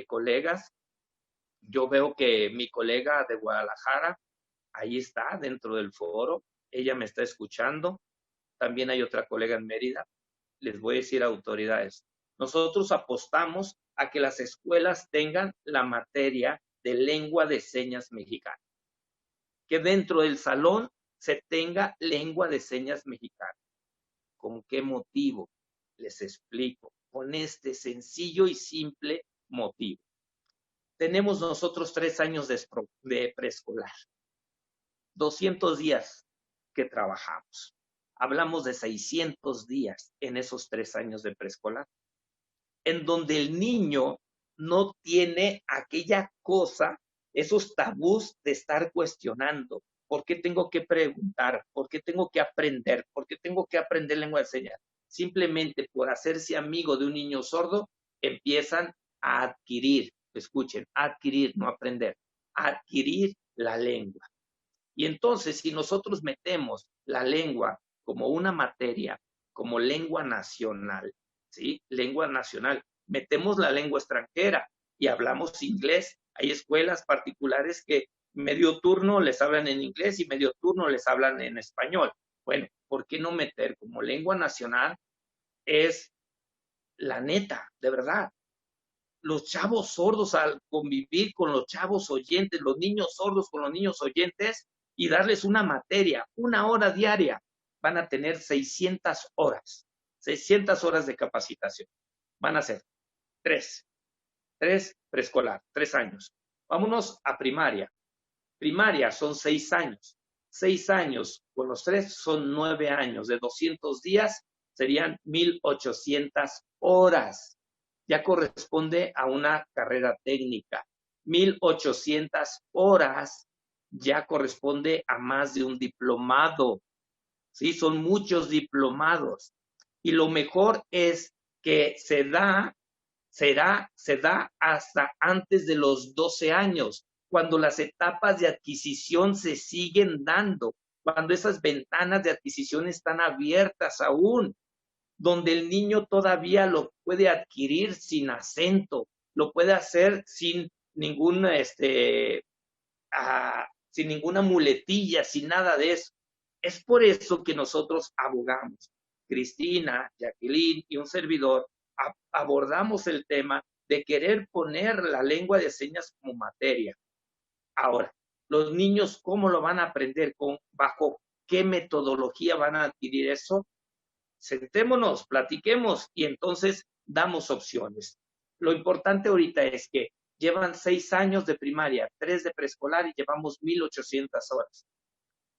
colegas, yo veo que mi colega de Guadalajara, ahí está, dentro del foro, ella me está escuchando. También hay otra colega en Mérida. Les voy a decir, autoridades, nosotros apostamos a que las escuelas tengan la materia de lengua de señas mexicana. Que dentro del salón se tenga lengua de señas mexicana. ¿Con qué motivo? Les explico. Con este sencillo y simple motivo. Tenemos nosotros 3 años de preescolar. 200 días que trabajamos. Hablamos de 600 días en esos 3 años de preescolar, en donde el niño no tiene aquella cosa, esos tabús de estar cuestionando. ¿Por qué tengo que preguntar? ¿Por qué tengo que aprender? ¿Por qué tengo que aprender lengua de señas? Simplemente por hacerse amigo de un niño sordo, empiezan a adquirir, escuchen, adquirir, no aprender, adquirir la lengua. Y entonces, si nosotros metemos la lengua como una materia, como lengua nacional, ¿sí? Lengua nacional, metemos la lengua extranjera y hablamos inglés. Hay escuelas particulares que medio turno les hablan en inglés y medio turno les hablan en español. Bueno, ¿por qué no meter como lengua nacional? Es la neta, de verdad. Los chavos sordos, al convivir con los chavos oyentes, los niños sordos con los niños oyentes, y darles una materia, 1 hora diaria, van a tener 600 horas de capacitación. Van a ser 3 preescolar, 3 años. Vámonos a primaria. Primaria son 6 años. 6 años con los 3 son 9 años. De 200 días serían 1,800 horas. Ya corresponde a una carrera técnica. 1,800 horas ya corresponde a más de un diplomado. ¿Sí? Son muchos diplomados. Y lo mejor es que se da hasta antes de los 12 años, cuando las etapas de adquisición se siguen dando, cuando esas ventanas de adquisición están abiertas aún, donde el niño todavía lo puede adquirir sin acento, lo puede hacer sin ningún, sin ninguna muletilla, sin nada de eso. Es por eso que nosotros abogamos, Cristina, Jacqueline y un servidor, abordamos el tema de querer poner la lengua de señas como materia. Ahora, los niños, ¿cómo lo van a aprender? ¿Bajo qué metodología van a adquirir eso? Sentémonos, platiquemos y entonces damos opciones. Lo importante ahorita es que llevan 6 años de primaria, 3 de preescolar y llevamos 1,800 horas.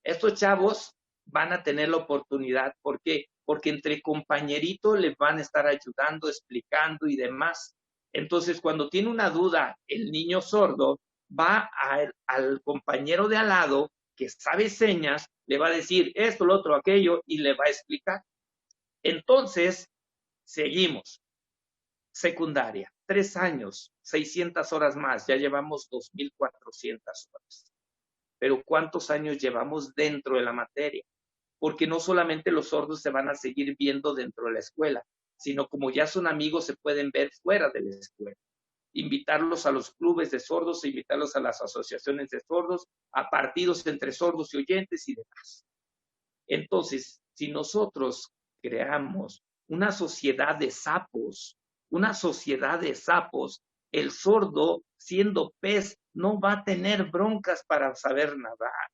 Estos chavos van a tener la oportunidad. ¿Por qué? Porque entre compañeritos les van a estar ayudando, explicando y demás. Entonces, cuando tiene una duda el niño sordo, va al compañero de al lado que sabe señas, le va a decir esto, lo otro, aquello, y le va a explicar. Entonces, seguimos. Secundaria, 3 años, 600 horas más, ya llevamos 2,400 horas. Pero ¿cuántos años llevamos dentro de la materia? Porque no solamente los sordos se van a seguir viendo dentro de la escuela, sino como ya son amigos, se pueden ver fuera de la escuela. Invitarlos a los clubes de sordos, invitarlos a las asociaciones de sordos, a partidos entre sordos y oyentes y demás. Entonces, si nosotros creamos una sociedad de sapos, el sordo, siendo pez, no va a tener broncas para saber nadar.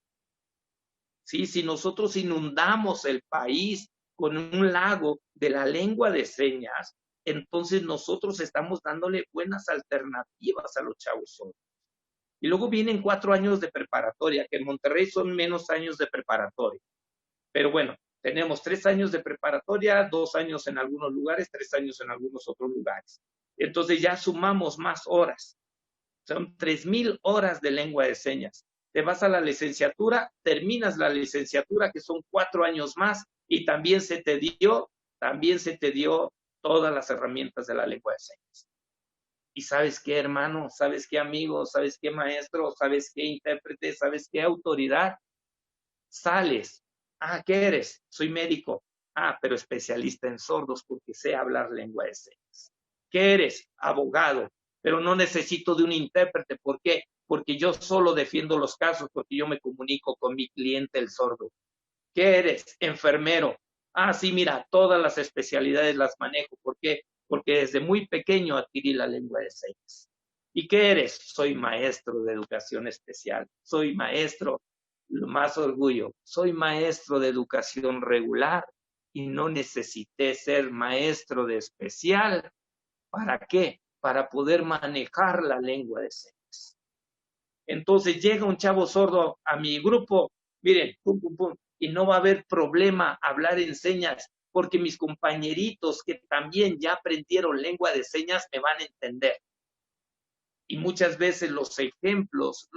¿Sí? Si nosotros inundamos el país con un lago de la lengua de señas, entonces nosotros estamos dándole buenas alternativas a los chavos sordos. Y luego vienen 4 años de preparatoria, que en Monterrey son menos años de preparatoria. Pero bueno, tenemos 3 años de preparatoria, 2 años en algunos lugares, 3 años en algunos otros lugares. Entonces ya sumamos más horas. Son 3,000 horas de lengua de señas. Te vas a la licenciatura, terminas la licenciatura, que son 4 años más, y también se te dio todas las herramientas de la lengua de señas. Y ¿sabes qué, hermano? ¿Sabes qué, amigo? ¿Sabes qué, maestro? ¿Sabes qué, intérprete? ¿Sabes qué, autoridad? Sales. ¿Qué eres? Soy médico. Pero especialista en sordos porque sé hablar lengua de señas. ¿Qué eres? Abogado. Pero no necesito de un intérprete. ¿Por qué? Porque yo solo defiendo los casos, porque yo me comunico con mi cliente, el sordo. ¿Qué eres? Enfermero. Sí, mira, todas las especialidades las manejo. ¿Por qué? Porque desde muy pequeño adquirí la lengua de señas. ¿Y qué eres? Soy maestro de educación especial. Soy maestro, más orgullo, soy maestro de educación regular y no necesité ser maestro de especial. ¿Para qué? Para poder manejar la lengua de señas. Entonces llega un chavo sordo a mi grupo, miren, pum, pum, pum, y no va a haber problema hablar en señas, porque mis compañeritos que también ya aprendieron lengua de señas me van a entender. Y muchas veces los ejemplos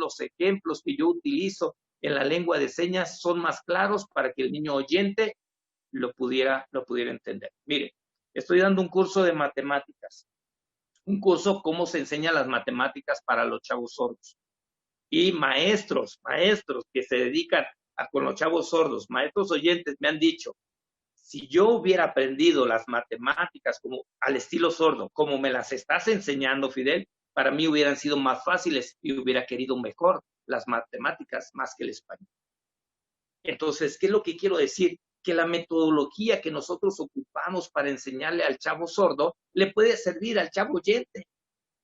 que yo utilizo en la lengua de señas son más claros para que el niño oyente lo pudiera entender. Miren, estoy dando un curso de matemáticas, un curso cómo se enseñan las matemáticas para los chavos sordos. Y maestros que se dedican con los chavos sordos, maestros oyentes me han dicho, si yo hubiera aprendido las matemáticas como al estilo sordo, como me las estás enseñando, Fidel, para mí hubieran sido más fáciles y hubiera querido mejor las matemáticas más que el español. Entonces, ¿qué es lo que quiero decir? Que la metodología que nosotros ocupamos para enseñarle al chavo sordo le puede servir al chavo oyente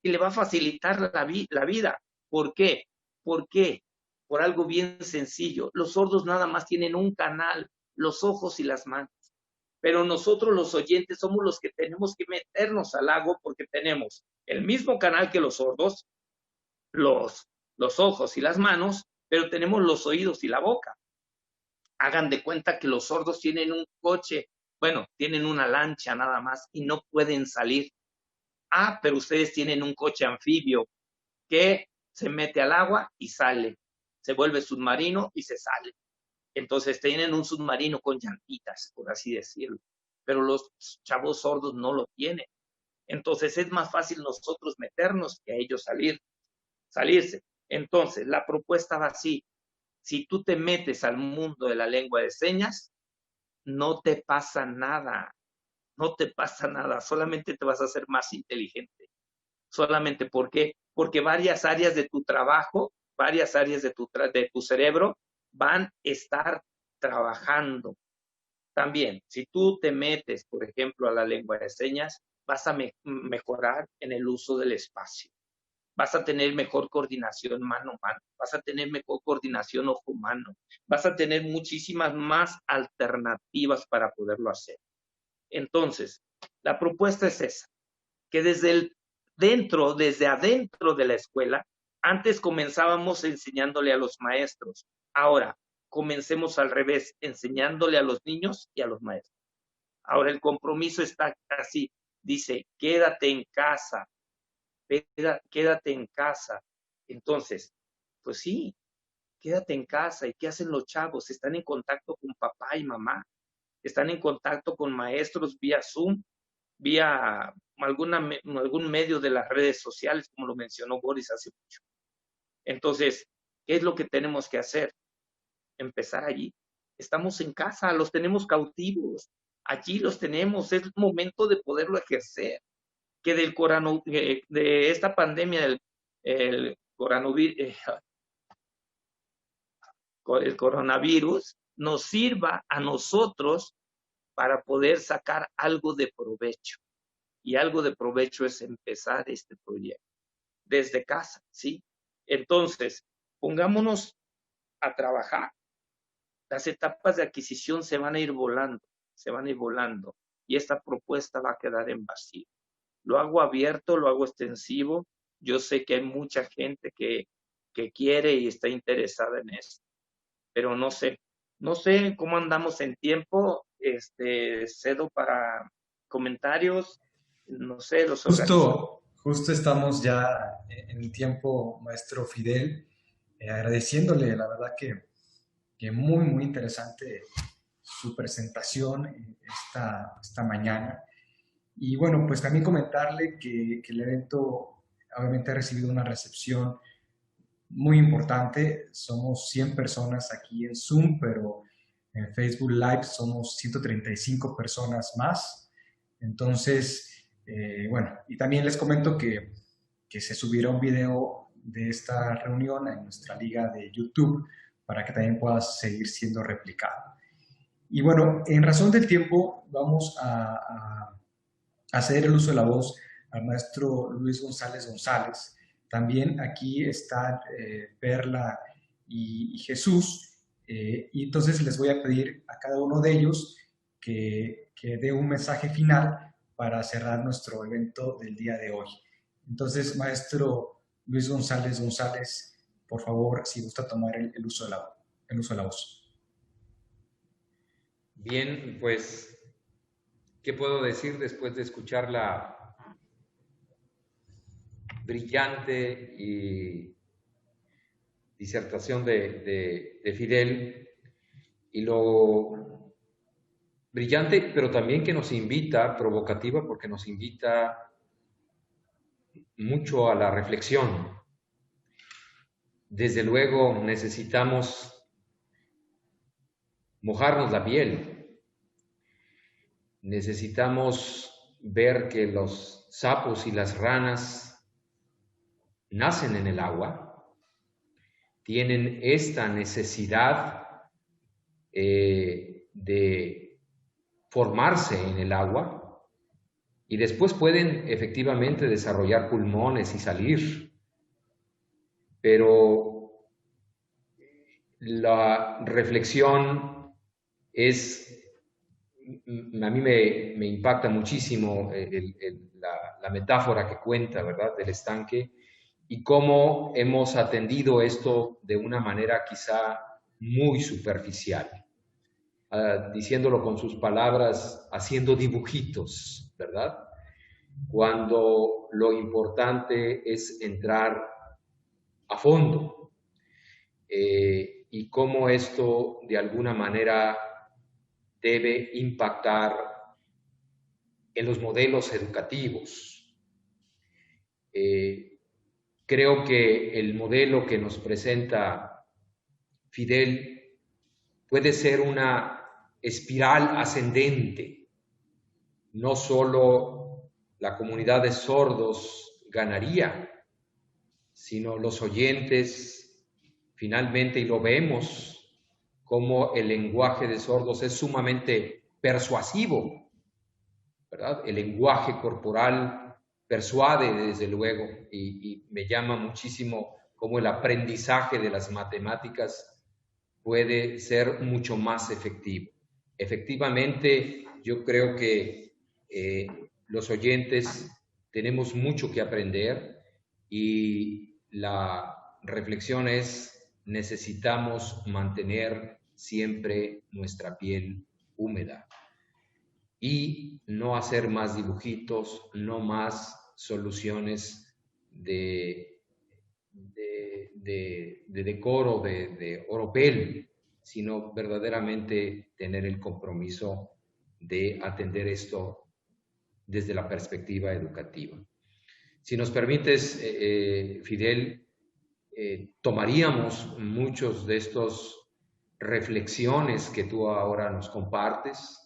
y le va a facilitar la vida. ¿Por qué? ¿Por qué? Por algo bien sencillo. Los sordos nada más tienen un canal, los ojos y las manos. Pero nosotros los oyentes somos los que tenemos que meternos al lago porque tenemos el mismo canal que los sordos, los ojos y las manos, pero tenemos los oídos y la boca. Hagan de cuenta que los sordos tienen un coche, tienen una lancha nada más y no pueden salir. Pero ustedes tienen un coche anfibio que se mete al agua y sale, se vuelve submarino y se sale. Entonces tienen un submarino con llantitas, por así decirlo. pero los chavos sordos no lo tienen. Entonces es más fácil nosotros meternos que a ellos salirse. Entonces, la propuesta va así. Si tú te metes al mundo de la lengua de señas, no te pasa nada, no te pasa nada, solamente te vas a hacer más inteligente. Solamente, ¿por qué? Porque varias áreas de tu trabajo, varias áreas de tu cerebro van a estar trabajando. También, si tú te metes, por ejemplo, a la lengua de señas, vas a mejorar en el uso del espacio. Vas a tener mejor coordinación mano a mano, vas a tener mejor coordinación ojo-mano, vas a tener muchísimas más alternativas para poderlo hacer. Entonces, la propuesta es esa, que desde adentro de la escuela, antes comenzábamos enseñándole a los maestros, ahora comencemos al revés, enseñándole a los niños y a los maestros. Ahora el compromiso está así, dice, quédate en casa, quédate en casa. Entonces, pues sí, quédate en casa. ¿Y qué hacen los chavos? Están en contacto con papá y mamá, están en contacto con maestros vía Zoom, vía algún medio de las redes sociales, como lo mencionó Boris hace mucho. Entonces, ¿qué es lo que tenemos que hacer? Empezar allí. Estamos en casa, los tenemos cautivos, allí los tenemos, es el momento de poderlo ejercer. Que de esta pandemia el coronavirus nos sirva a nosotros para poder sacar algo de provecho. Y algo de provecho es empezar este proyecto desde casa, ¿sí? Entonces, pongámonos a trabajar. Las etapas de adquisición se van a ir volando, y esta propuesta va a quedar en vacío. Lo hago abierto, lo hago extensivo. Yo sé que hay mucha gente que quiere y está interesada en esto, pero no sé cómo andamos en tiempo. Cedo para comentarios, no sé, los organizo. Justo estamos ya en el tiempo, maestro Fidel, agradeciéndole, la verdad que muy, muy interesante su presentación esta mañana. Y bueno, pues también comentarle que el evento obviamente ha recibido una recepción muy importante. Somos 100 personas aquí en Zoom, pero en Facebook Live somos 135 personas más. Entonces, bueno, y también les comento que se subirá un video de esta reunión en nuestra liga de YouTube para que también pueda seguir siendo replicado. Y bueno, en razón del tiempo, vamos a ceder el uso de la voz al maestro Luis González González. También aquí están Perla y Jesús, y entonces les voy a pedir a cada uno de ellos que dé un mensaje final para cerrar nuestro evento del día de hoy. Entonces, maestro Luis González González, por favor, si gusta tomar el uso de la voz. Bien, pues, ¿qué puedo decir después de escuchar la brillante y disertación de Fidel, y lo brillante, pero también que nos invita, provocativa, porque nos invita mucho a la reflexión? Desde luego necesitamos mojarnos la piel, necesitamos ver que los sapos y las ranas nacen en el agua, tienen esta necesidad de formarse en el agua y después pueden efectivamente desarrollar pulmones y salir, pero la reflexión a mí me impacta muchísimo la metáfora que cuenta, ¿verdad?, del estanque, y cómo hemos atendido esto de una manera quizá muy superficial, diciéndolo con sus palabras, haciendo dibujitos, ¿verdad? Cuando lo importante es entrar a fondo, y cómo esto de alguna manera debe impactar en los modelos educativos. Creo que el modelo que nos presenta Fidel puede ser una espiral ascendente. No solo la comunidad de sordos ganaría, sino los oyentes finalmente, y lo vemos como el lenguaje de sordos es sumamente persuasivo, ¿verdad? El lenguaje corporal persuade, desde luego, y me llama muchísimo cómo el aprendizaje de las matemáticas puede ser mucho más efectivo. Efectivamente, yo creo que los oyentes tenemos mucho que aprender y la reflexión es: necesitamos mantener siempre nuestra piel húmeda y no hacer más dibujitos, no más soluciones de decoro, de oropel, sino verdaderamente tener el compromiso de atender esto desde la perspectiva educativa. Si nos permites, Fidel, tomaríamos muchos de estos reflexiones que tú ahora nos compartes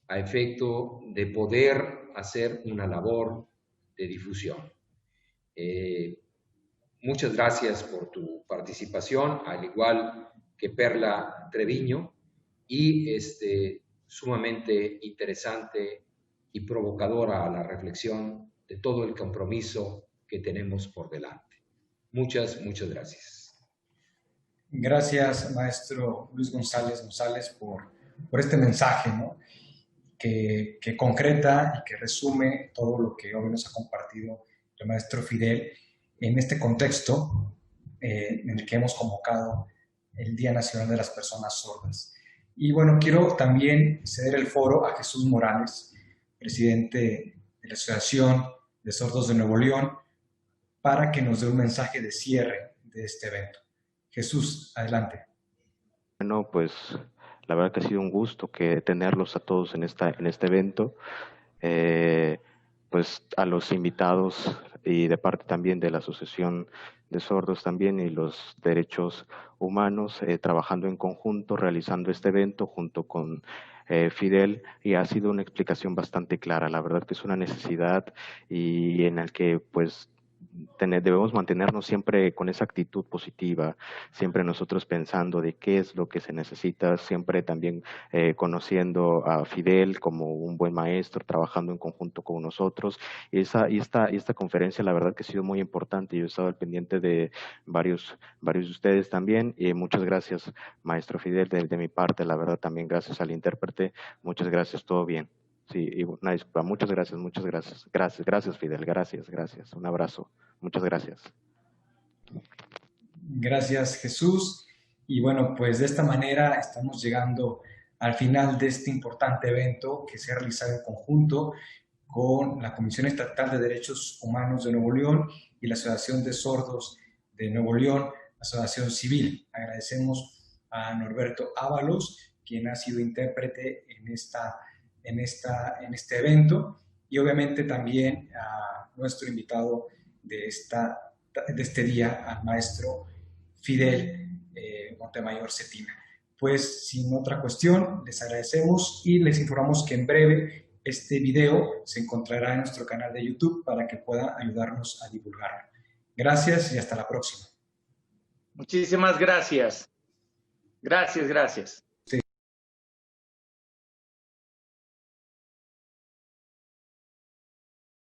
a efecto de poder hacer una labor de difusión. Muchas gracias por tu participación, al igual que Perla Treviño, y sumamente interesante y provocadora a la reflexión de todo el compromiso que tenemos por delante. Muchas gracias. Gracias, maestro Luis González por este mensaje, ¿no? que concreta y que resume todo lo que hoy nos ha compartido el maestro Fidel en este contexto en el que hemos convocado el Día Nacional de las Personas Sordas. Y bueno, quiero también ceder el foro a Jesús Morales, presidente de la Asociación de Sordos de Nuevo León, para que nos dé un mensaje de cierre de este evento. Jesús, adelante. Bueno, pues la verdad que ha sido un gusto tenerlos a todos en este evento. Pues a los invitados y de parte también de la Asociación de Sordos también y los derechos humanos, trabajando en conjunto, realizando este evento junto con Fidel, y ha sido una explicación bastante clara. La verdad que es una necesidad y en el que pues debemos mantenernos siempre con esa actitud positiva, siempre nosotros pensando de qué es lo que se necesita, siempre también conociendo a Fidel como un buen maestro, trabajando en conjunto con nosotros. Y esta conferencia, la verdad que ha sido muy importante. Yo he estado al pendiente de varios de ustedes también, y muchas gracias, maestro Fidel, de mi parte. La verdad también gracias al intérprete, muchas gracias, todo bien. Sí, y una disculpa, muchas gracias. Gracias, Fidel, gracias. Un abrazo, muchas gracias. Gracias, Jesús. Y bueno, pues de esta manera estamos llegando al final de este importante evento que se ha realizado en conjunto con la Comisión Estatal de Derechos Humanos de Nuevo León y la Asociación de Sordos de Nuevo León, Asociación Civil. Agradecemos a Norberto Ábalos, quien ha sido intérprete en este evento, y obviamente también a nuestro invitado de este día, al maestro Fidel Montemayor Cetina. Pues sin otra cuestión, les agradecemos y les informamos que en breve este video se encontrará en nuestro canal de YouTube para que puedan ayudarnos a divulgarlo. Gracias y hasta la próxima. Muchísimas gracias. Gracias.